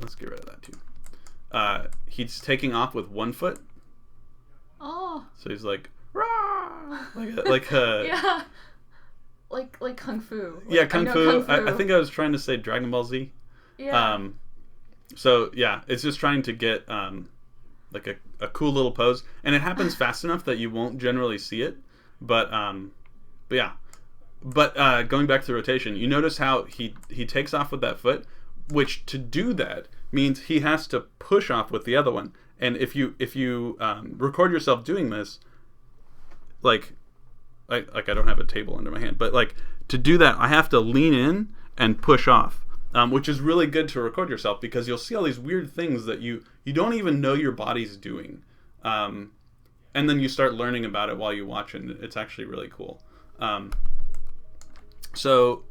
Let's get rid of that too. He's taking off with one foot. Oh. So he's like, rah! Like yeah. Like Kung Fu. Like, yeah, Kung Fu. I think I was trying to say Dragon Ball Z. Yeah. So yeah, it's just trying to get like a cool little pose, and it happens fast enough that you won't generally see it. But yeah. But going back to the rotation, you notice how he takes off with that foot, which to do that means he has to push off with the other one. And if you record yourself doing this, like I don't have a table under my hand, but like to do that, I have to lean in and push off, which is really good to record yourself, because you'll see all these weird things that you don't even know your body's doing, and then you start learning about it while you watch it. And it's actually really cool. So,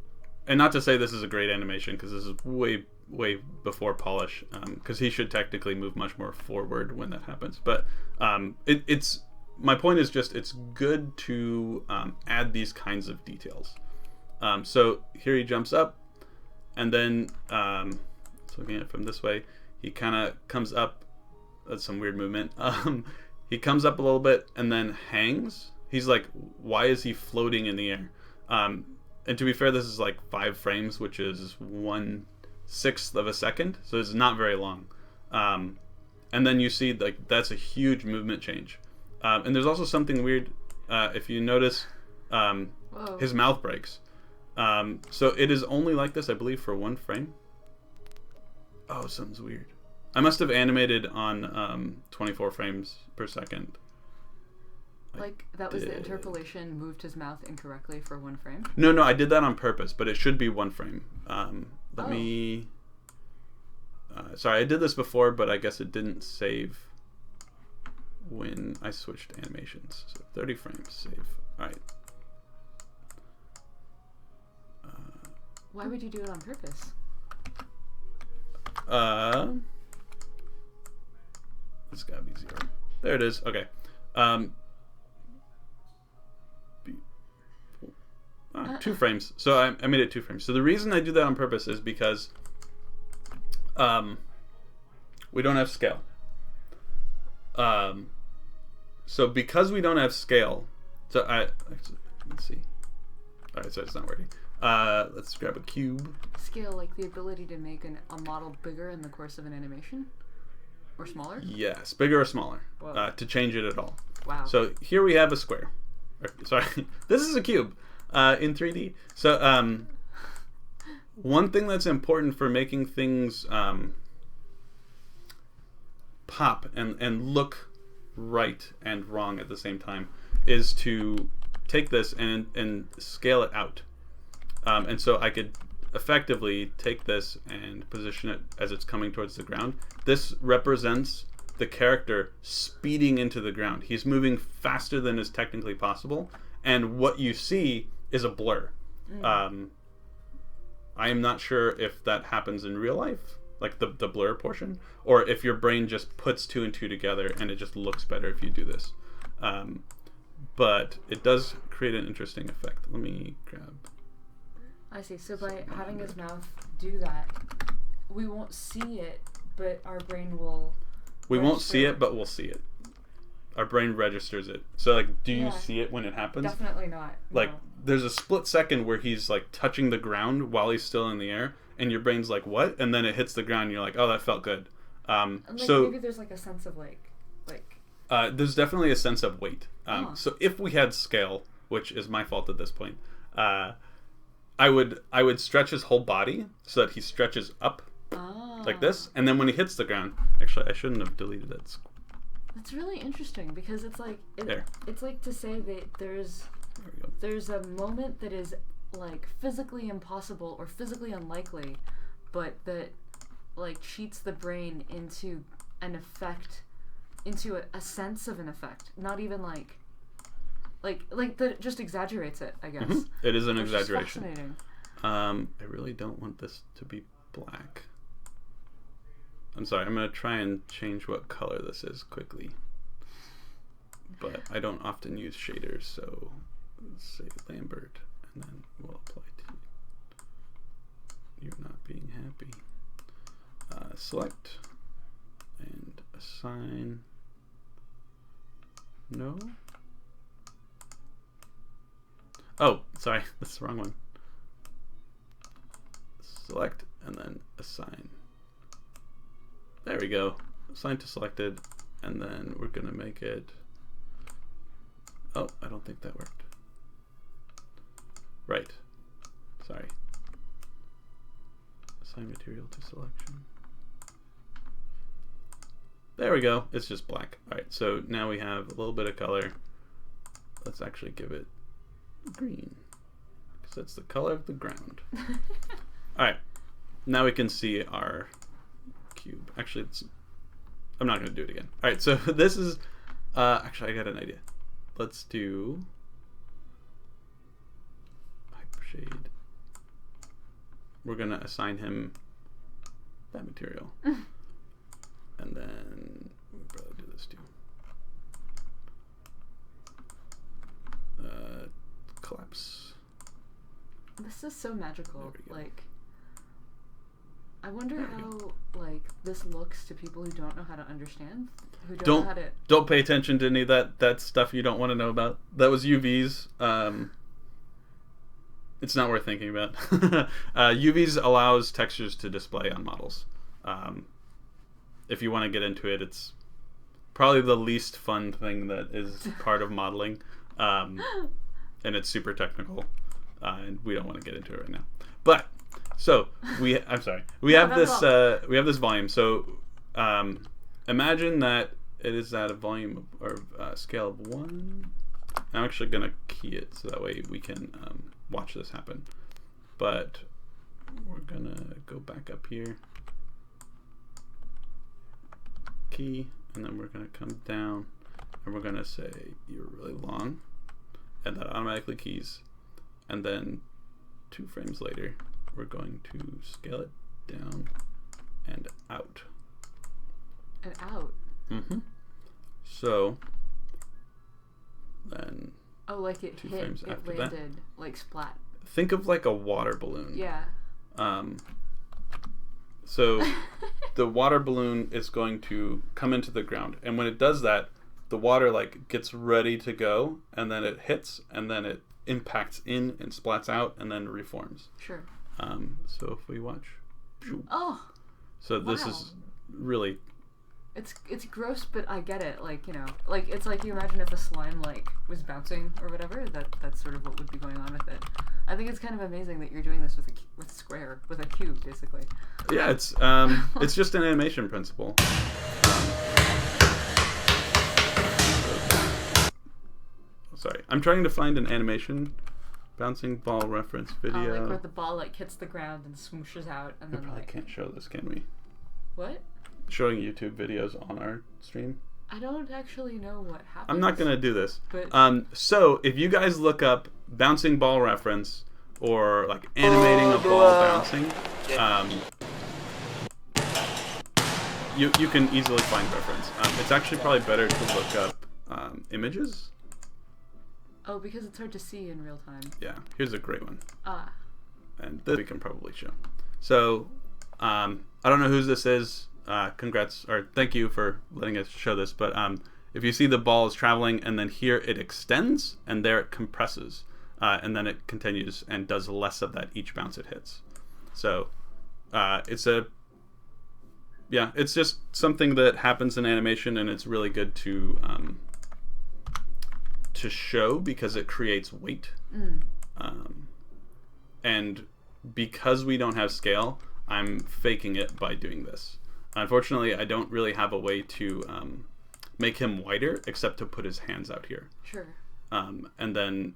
and not to say this is a great animation, because this is way before polish, because he should technically move much more forward when that happens. But it's my point is just it's good to add these kinds of details. So here he jumps up, and then looking at it from this way, he kind of comes up. That's some weird movement. He comes up a little bit and then hangs. He's like, why is he floating in the air? And to be fair, this is like 5 frames, which is 1/6 of a second, so it's not very long. And then you see like that's a huge movement change. And there's also something weird. If you notice, his mouth breaks. So it is only like this, I believe, for 1 frame. Oh, something's weird. I must have animated on 24 frames per second. Like that was the interpolation moved his mouth incorrectly for 1 frame? No, I did that on purpose, but it should be 1 frame. Let me... sorry, I did this before, but I guess it didn't save when I switched animations. So 30 frames, save. Alright. Why would you do it on purpose? It's gotta be 0. There it is. Okay. 2 frames. So I made it 2 frames. So the reason I do that on purpose is because we don't have scale. So because we don't have scale, let's see. All right, so it's not working. Let's grab a cube. Scale, like the ability to make a model bigger in the course of an animation? Or smaller? Yes, bigger or smaller. To change it at all. Wow. So here we have a square. Sorry, this is a cube in 3D. So one thing that's important for making things pop and look right and wrong at the same time is to take this and scale it out. And so I could effectively take this and position it as it's coming towards the ground. This represents the character speeding into the ground. He's moving faster than is technically possible, and what you see is a blur. I am not sure if that happens in real life, like the blur portion, or if your brain just puts 2 and 2 together and it just looks better if you do this. But it does create an interesting effect. Let me grab... I see. So by having his mouth do that, we won't see it, but our brain will... We won't see it, but we'll see it. Our brain registers it. So, like, do you see it when it happens? Definitely not. Like, no. There's a split second where he's, like, touching the ground while he's still in the air, and your brain's like, what? And then it hits the ground, and you're like, oh, that felt good. And, like, so maybe there's, like, a sense of, like... There's definitely a sense of weight. So if we had scale, which is my fault at this point, I would stretch his whole body so that he stretches up like this, and then when he hits the ground, actually I shouldn't have deleted that. That's really interesting because it's like it's like to say that there's a moment that is like physically impossible or physically unlikely, but that like cheats the brain into an effect, into a sense of an effect, not even like that just exaggerates it, I guess. Mm-hmm. It is an exaggeration. Fascinating. I really don't want this to be black. I'm sorry, I'm going to try and change what color this is quickly. But I don't often use shaders, so let's say Lambert, and then we'll apply to you're not being happy. Select and assign. No? Oh, sorry, that's the wrong one. Select and then assign. There we go. Assign to selected, and then we're gonna make it. Oh, I don't think that worked. Right. Sorry. Assign material to selection. There we go. It's just black. Alright, so now we have a little bit of color. Let's actually give it green, because that's the color of the ground. Alright, now we can see our cube. Actually, I'm not going to do it again. Alright, so this is... actually, I got an idea. Let's do... Hypershade. We're going to assign him that material. And then we'll probably do this too. Collapse. This is so magical. Like, I wonder how like this looks to people who don't know how to understand, who don't know how to. Don't pay attention to any of that stuff you don't want to know about. That was UVs. It's not worth thinking about. UVs allows textures to display on models. If you want to get into it, it's probably the least fun thing that is part of modeling. And it's super technical, and we don't want to get into it right now. But so we have this volume. So imagine that it is at a volume or scale of 1. I'm actually gonna key it so that way we can watch this happen. But we're gonna go back up here, key, and then we're gonna come down, and we're gonna say you're really long. And that automatically keys, and then 2 frames later we're going to scale it down and out. And out? Mm-hmm. So then like it 2 hit, frames it after landed, that. Like splat. Think of like a water balloon. Yeah. So the water balloon is going to come into the ground, and when it does that, the water like gets ready to go, and then it hits, and then it impacts in and splats out, and then reforms. Sure. So if we watch. Oh. So this is really. It's gross, but I get it. Like, you know, like it's like you imagine if a slime like was bouncing or whatever. That's sort of what would be going on with it. I think it's kind of amazing that you're doing this with a cube, basically. Yeah, it's just an animation principle. Sorry, I'm trying to find an animation bouncing ball reference video. Like where the ball like hits the ground and swooshes out, and then probably can't show this, can we? What? Showing YouTube videos on our stream. I don't actually know what happens. I'm not gonna do this. But so if you guys look up bouncing ball reference or like animating a ball bouncing, you can easily find reference. It's actually probably better to look up images. Oh, because it's hard to see in real time. Yeah, here's a great one. And this we can probably show. So I don't know whose this is. Congrats, or thank you for letting us show this, but if you see the ball is traveling and then here it extends and there it compresses and then it continues and does less of that each bounce it hits. So it's just something that happens in animation, and it's really good to show because it creates weight. And because we don't have scale, I'm faking it by doing this. Unfortunately, I don't really have a way to make him wider except to put his hands out here. Sure. And then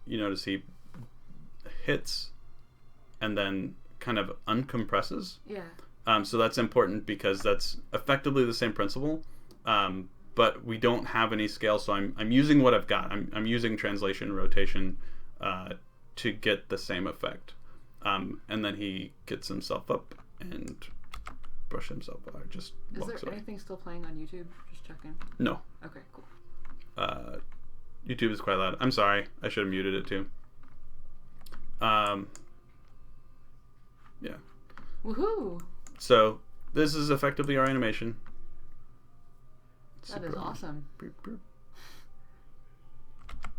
you notice he hits and then kind of uncompresses. Yeah. So that's important because that's effectively the same principle, but we don't have any scale. So I'm using what I've got. I'm using translation rotation to get the same effect. And then he gets himself up and brush himself out. Just is there anything still playing on YouTube? Just checking. No. Okay, cool. YouTube is quite loud. I'm sorry. I should have muted it too. Yeah. Woohoo! So this is effectively our animation. That is awesome.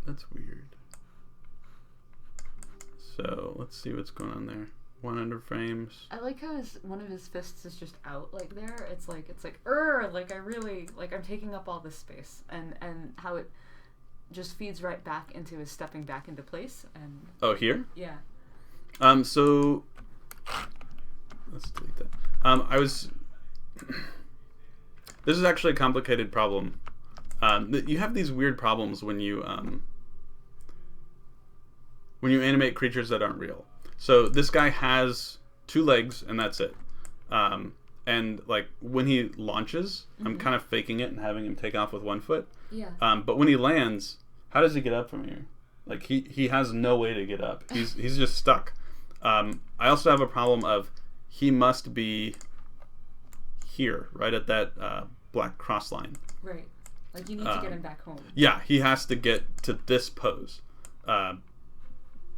That's weird. So let's see what's going on there. 100 frames. I like how one of his fists is just out like there. It's like like I really like I'm taking up all this space, and how it just feeds right back into his stepping back into place. And oh, here? Yeah. So let's delete that. This is actually a complicated problem. You have these weird problems when you animate creatures that aren't real. So this guy has 2 legs and that's it. And like when he launches, I'm kind of faking it and having him take off with 1 foot. Yeah. But when he lands, how does he get up from here? Like he has no way to get up. He's just stuck. I also have a problem of he must be here, right at that black cross line. Right. Like you need to get him back home. Yeah, he has to get to this pose.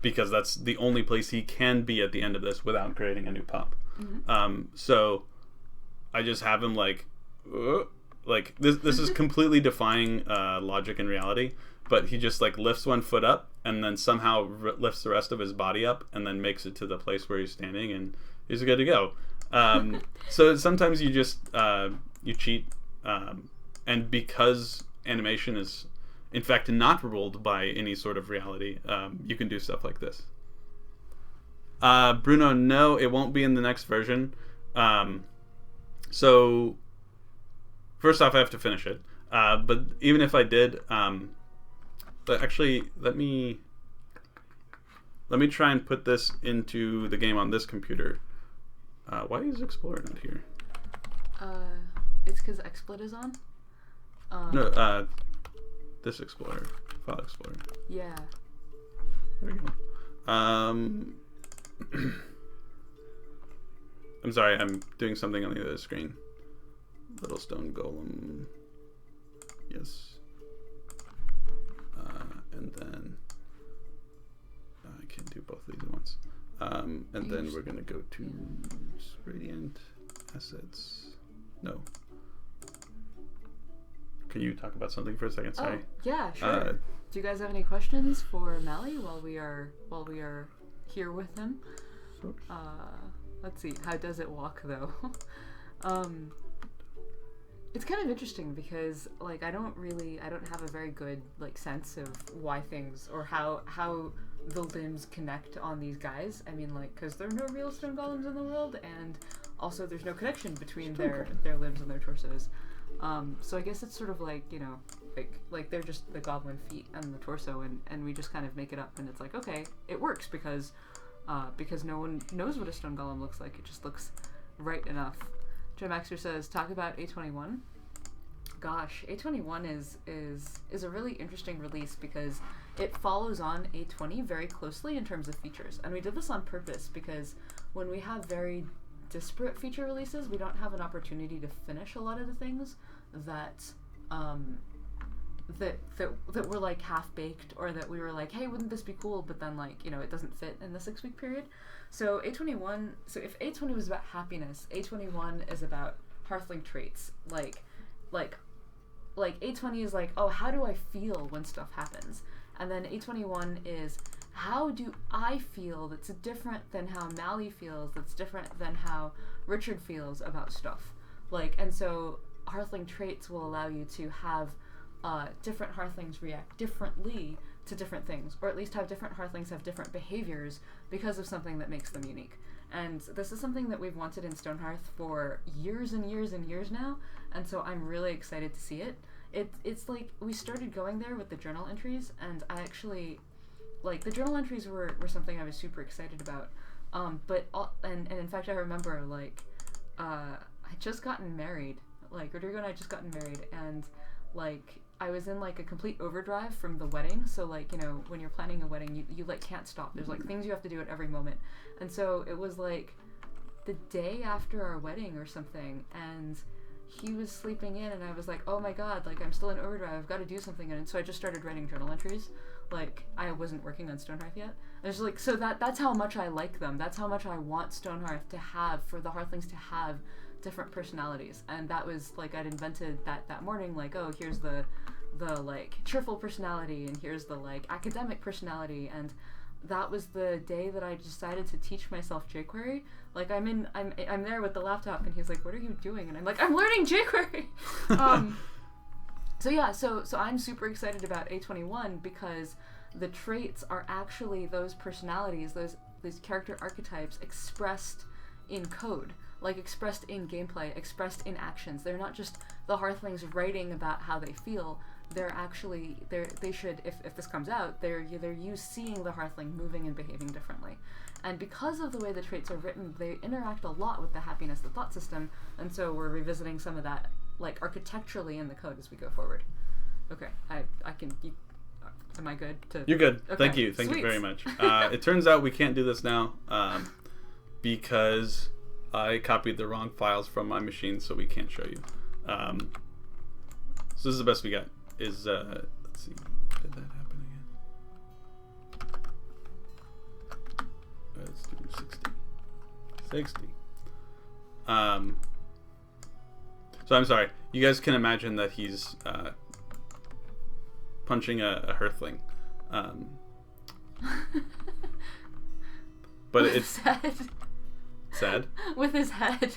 Because that's the only place he can be at the end of this without creating a new pop. So I just have him like this is completely defying logic and reality, but he just like lifts 1 foot up and then somehow lifts the rest of his body up and then makes it to the place where he's standing and he's good to go. So sometimes you just you cheat, and because animation is in fact not ruled by any sort of reality, you can do stuff like this. Bruno, no, it won't be in the next version. So first off, I have to finish it. But even if I did, but actually, let me try and put this into the game on this computer. Why is Explorer not here? It's because XSplit is on. No, this Explorer, File Explorer. Yeah. There we go. I'm sorry, I'm doing something on the other screen. Little stone golem. Yes. And then I can't do both of these at once. And then we're gonna go to Radiant Assets. No. Can you talk about something for a second? Sorry. Oh, yeah, sure. Do you guys have any questions for Mally while we are here with him? Sure. Let's see. How does it walk though? It's kind of interesting because like I don't have a very good like sense of why things or how the limbs connect on these guys. I mean, like, because there are no real stone golems in the world, and also there's no connection between their limbs and their torsos. So I guess it's sort of like, you know, like they're just the goblin feet and the torso, and we just kind of make it up, and it's like, okay, it works because no one knows what a stone golem looks like. It just looks right enough. Jim Maxter says, talk about A21. Gosh, A21 is a really interesting release because it follows on A20 very closely in terms of features. And we did this on purpose because when we have very disparate feature releases, we don't have an opportunity to finish a lot of the things that that were like half baked, or that we were like, hey, wouldn't this be cool? But then, like, you know, it doesn't fit in the 6-week period. So A21, so if A20 was about happiness, A21 is about Hearthling traits. Like A20 is like, oh, how do I feel when stuff happens? And then A21 is, how do I feel that's different than how Mally feels, that's different than how Richard feels about stuff. Like, and so Hearthling traits will allow you to have different Hearthlings react differently to different things, or at least have different Hearthlings have different behaviors because of something that makes them unique. And this is something that we've wanted in Stonehearth for years and years and years now, and so I'm really excited to see it. It's like, we started going there with the journal entries, and I actually, like, the journal entries were something I was super excited about. And in fact, I remember, like, I just gotten married. Like, Rodrigo and I just gotten married, and, like, I was in, like, a complete overdrive from the wedding. So, like, you know, when you're planning a wedding, you like, can't stop. There's, like, things you have to do at every moment. And so it was, like, the day after our wedding or something, and he was sleeping in, and I was like, oh my god, like, I'm still in overdrive, I've got to do something. And so I just started writing journal entries. Like, I wasn't working on Stonehearth yet. I was like, so that's how much I like them. That's how much I want Stonehearth to have, for the Hearthlings to have different personalities. And that was, like, I'd invented that morning, like, oh, here's the like, cheerful personality, and here's the, like, academic personality. And that was the day that I decided to teach myself jQuery. Like, I'm there with the laptop, and he's like, what are you doing? And I'm like, I'm learning jQuery. So yeah, so I'm super excited about A21 because the traits are actually those personalities, these character archetypes expressed in code, like expressed in gameplay, expressed in actions. They're not just the Hearthlings writing about how they feel. They're actually, they should, if this comes out, they're you seeing the Hearthling moving and behaving differently. And because of the way the traits are written, they interact a lot with the happiness, the thought system, and so we're revisiting some of that, like, architecturally in the code as we go forward. Okay, I can, am I good to... You're good. Okay. Thank you very much. It turns out we can't do this now, because I copied the wrong files from my machine, so we can't show you. So this is the best we got. Let's see, did that happen again? Let's do 60. So I'm sorry. You guys can imagine that he's punching a Hearthling. But it's sad. With his head.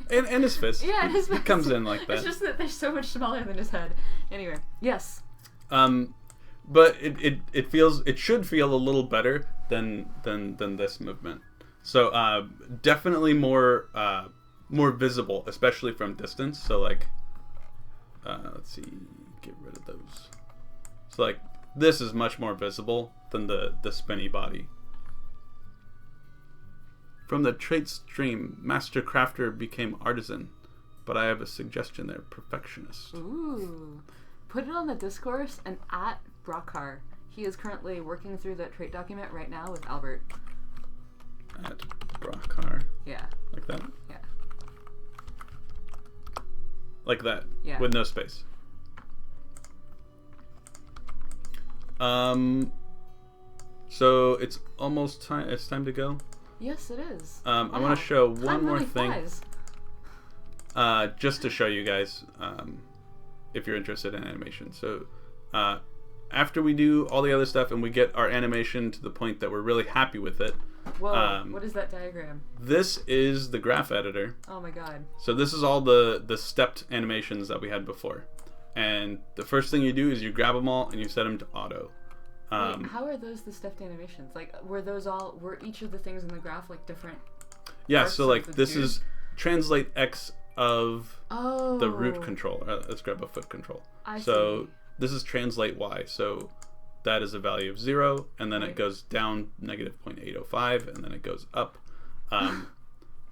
And his fist. Yeah, and his fist. It comes in like that. It's just that they're so much smaller than his head. Anyway, yes. But it should feel a little better than this movement. So definitely more visible, especially from distance. So, like, let's see, get rid of those. So, like, this is much more visible than the spinny body. From the trait stream, Master Crafter became Artisan, but I have a suggestion there, Perfectionist. Ooh. Put it on the discourse and at Brockar. He is currently working through that trait document right now with Albert. At Brockar? Yeah. Like that? Yeah. Like that? Yeah. With no space. So it's almost time. It's time to go. Yes, it is. I want to show one Time more really thing. Flies. Just to show you guys, if you're interested in animation. So, after we do all the other stuff and we get our animation to the point that we're really happy with it. Whoa, what is that diagram? This is the graph editor. Oh my god. So this is all the stepped animations that we had before. And the first thing you do is you grab them all and you set them to auto. Wait, how are those the stepped animations? Like, were each of the things in the graph like different? Yeah, parts so like of the this dude? is translate X of Oh. the root control. Let's grab a foot control. I So see. this is translate Y. So that is a value of 0, and then Right. it goes down negative 0.805, and then it goes up.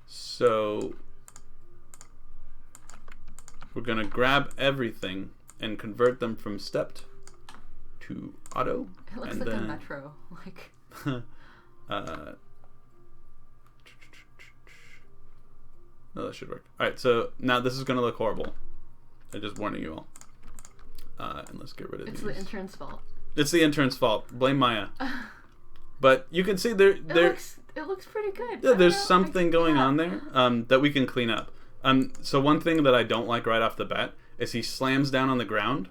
So we're going to grab everything and convert them from stepped to auto. It looks and like then, a metro. Like. No, that should work. Alright, so now this is going to look horrible. I'm just warning you all. And let's get rid of It's these. the intern's fault. It's the intern's fault. Blame Maya. But you can see It looks pretty good. yeah, I there's don't know, something going on there that we can clean up. So one thing that I don't like right off the bat is he slams down on the ground.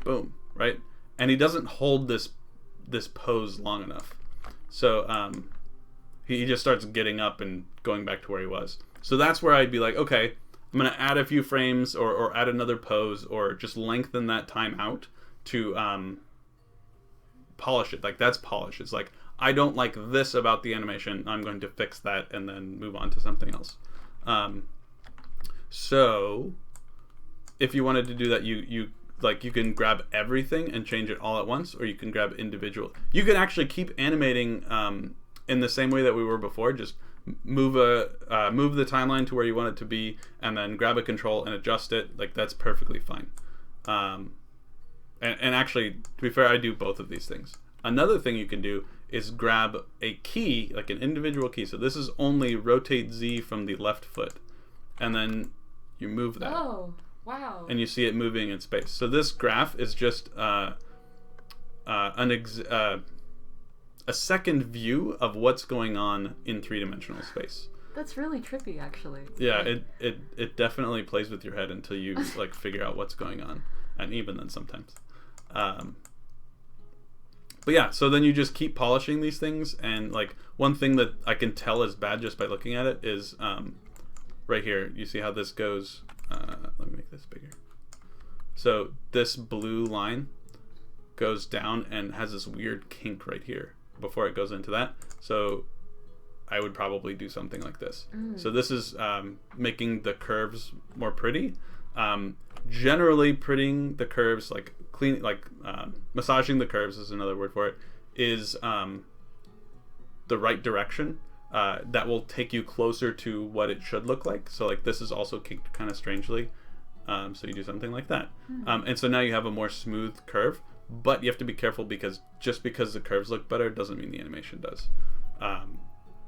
Boom, right? And he doesn't hold this pose long enough. So he just starts getting up and going back to where he was. So that's where I'd be like, okay, I'm going to add a few frames or add another pose or just lengthen that time out to polish it. Like, that's polish. It's like, I don't like this about the animation. I'm going to fix that and then move on to something else. So if you wanted to do that, you can grab everything and change it all at once, or you can grab individual. You can actually keep animating in the same way that we were before. Just move the timeline to where you want it to be, and then grab a control and adjust it. Like, that's perfectly fine. And actually, to be fair, I do both of these things. Another thing you can do is grab a key, like an individual key. So this is only rotate Z from the left foot, and then you move that. Oh, wow. And you see it moving in space. So this graph is just a second view of what's going on in three-dimensional space. That's really trippy, actually. Yeah, it definitely plays with your head until you like figure out what's going on, and even then sometimes. But yeah, so then you just keep polishing these things, and like one thing that I can tell is bad just by looking at it is right here. You see how this goes? Let me make this bigger. So this blue line goes down and has this weird kink right here before it goes into that. So I would probably do something like this. So this is making the curves more pretty. Generally, prettying the curves, like massaging the curves is another word for it, is the right direction. That will take you closer to what it should look like. So like this is also kinked kind of strangely. So you do something like that. And so now you have a more smooth curve, but you have to be careful because just because the curves look better doesn't mean the animation does.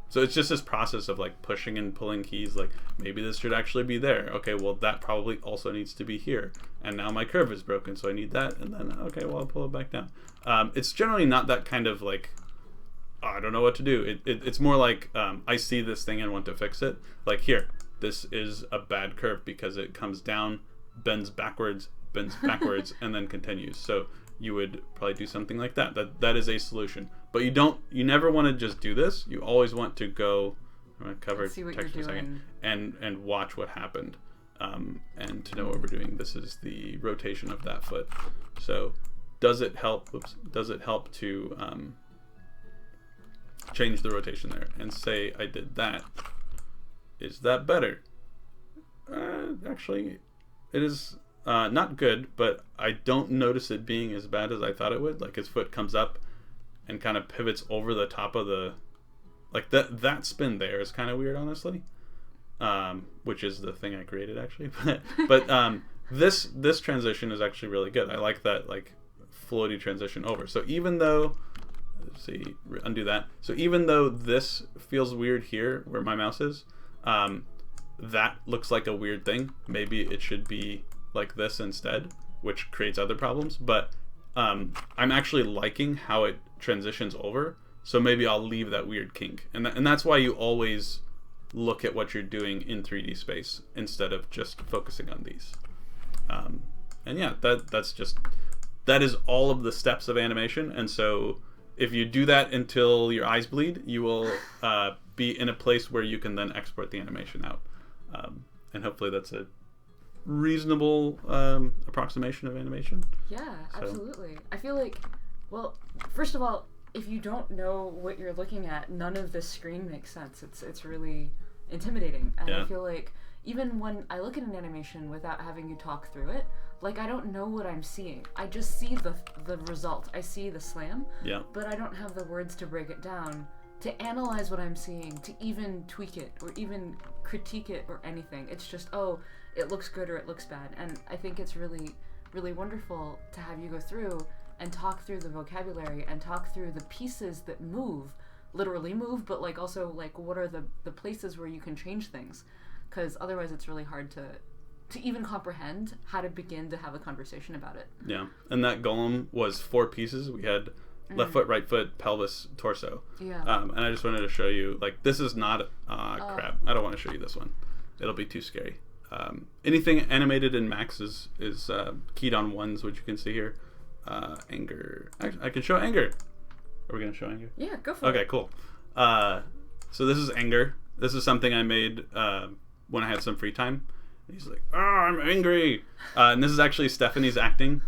So it's just this process of like pushing and pulling keys, like maybe this should actually be there. Okay, well that probably also needs to be here. And now my curve is broken, so I need that. And then, okay, well I'll pull it back down. It's generally not that kind of like, oh, I don't know what to do. It's more like I see this thing and want to fix it. Like here, this is a bad curve because it comes down, bends backwards, and then continues. So you would probably do something like that. That is a solution. But you never want to just do this. You always want to go, I'm going to cover see what text for you're a second, doing. and watch what happened. And to know what we're doing, this is the rotation of that foot. So does it help? Does it help to change the rotation there? And say I did that. Is that better? Actually, it is not good, but I don't notice it being as bad as I thought it would. Like his foot comes up and kind of pivots over the top of the, like that spin there is kind of weird, honestly. Which is the thing I created actually, but this transition is actually really good. I like that like floaty transition over. So even though, let's see, undo that. So even though this feels weird here where my mouse is, that looks like a weird thing. Maybe it should be like this instead, which creates other problems. But I'm actually liking how it transitions over. So maybe I'll leave that weird kink, and that's why you always look at what you're doing in 3D space instead of just focusing on these. And yeah, that is all of the steps of animation. And so if you do that until your eyes bleed, you will be in a place where you can then export the animation out. And hopefully that's a reasonable approximation of animation. Yeah, absolutely. I feel like, well, first of all, if you don't know what you're looking at, none of this screen makes sense. It's really intimidating. And I feel like even when I look at an animation without having you talk through it, like, I don't know what I'm seeing. I just see the result. I see the slam, but I don't have the words to break it down, to analyze what I'm seeing, to even tweak it or even critique it or anything. It's just, oh, it looks good or it looks bad. And I think it's really, really wonderful to have you go through and talk through the vocabulary and talk through the pieces that move, literally move, but like also like what are the places where you can change things, because otherwise it's really hard to even comprehend how to begin to have a conversation about it. Yeah, and that golem was 4 pieces. We had left foot, right foot, pelvis, torso. Yeah. And I just wanted to show you, like, this is not crap. I don't want to show you this one. It'll be too scary. Anything animated in Max is keyed on 1s, which you can see here. Anger. I can show anger. Are we gonna show anger? Yeah, go for it. Okay, cool. So this is anger. This is something I made when I had some free time. He's like, "Oh, I'm angry," and this is actually Stephanie's acting,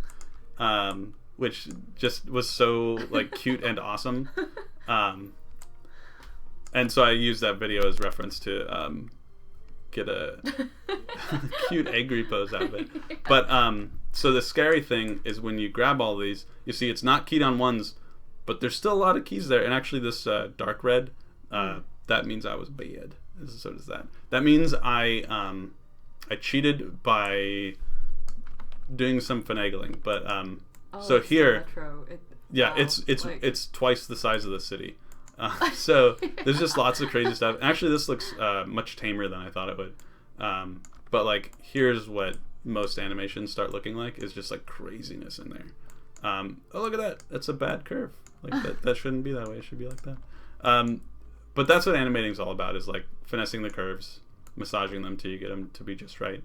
which just was so like cute and awesome. And so I used that video as reference to get a cute angry pose out of it. But so the scary thing is when you grab all these, you see it's not keyed on 1s, but there's still a lot of keys there. And actually this dark red, that means I was bad. So does that. That means I cheated by doing some finagling. But so here, it's twice the size of the city. So there's just lots of crazy stuff. Actually, this looks much tamer than I thought it would. But like, here's what most animations start looking like, is just like craziness in there. Oh, look at that. That's a bad curve. Like that shouldn't be that way. It should be like that. But that's what animating is all about, is like finessing the curves, massaging them till you get them to be just right.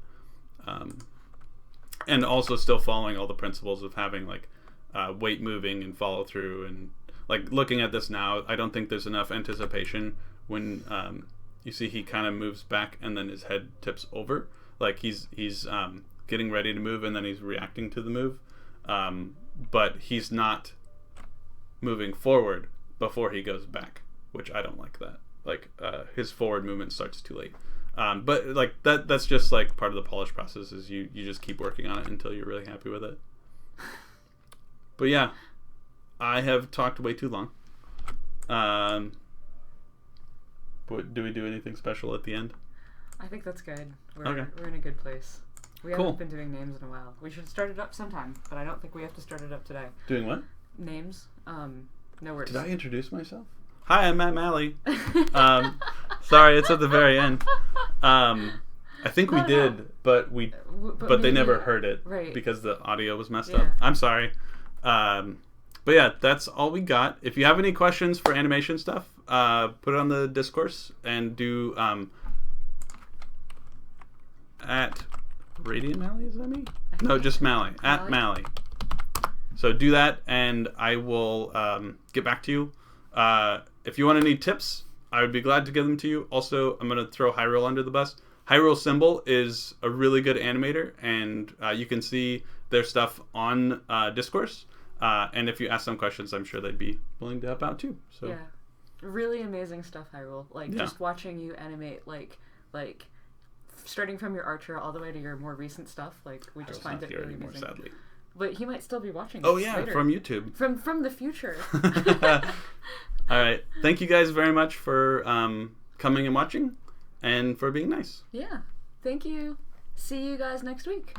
And also still following all the principles of having like weight moving and follow through. And like looking at this now, I don't think there's enough anticipation when you see he kind of moves back and then his head tips over. Like he's getting ready to move and then he's reacting to the move. But he's not moving forward before he goes back, which I don't like that. Like his forward movement starts too late. But like that's just like part of the polish process, is you just keep working on it until you're really happy with it. But yeah, I have talked way too long. But do we do anything special at the end? I think that's good. Okay. We're in a good place. We Cool. haven't been doing names in a while. We should start it up sometime, but I don't think we have to start it up today. Doing what? Names. No worries. Did I introduce myself? Hi, I'm Matt Malley. Sorry, it's at the very end. I think we did, but they never heard it, right, because the audio was messed up. I'm sorry. But yeah, that's all we got. If you have any questions for animation stuff, put it on the discourse, and do at Radiant Malley, is that me? No, just Malley. At Malley. So do that, and I will get back to you. If you want any tips, I would be glad to give them to you. Also, I'm going to throw Hyrule under the bus. Hyrule Symbol is a really good animator, and you can see their stuff on Discourse. And if you ask them questions, I'm sure they'd be willing to help out too. So yeah, really amazing stuff, Hyrule. Like just watching you animate, like starting from your Archer all the way to your more recent stuff. Like we just find it really amazing. Sadly. But he might still be watching. Oh yeah, later. From YouTube. From the future. All right. Thank you guys very much for coming and watching, and for being nice. Yeah. Thank you. See you guys next week.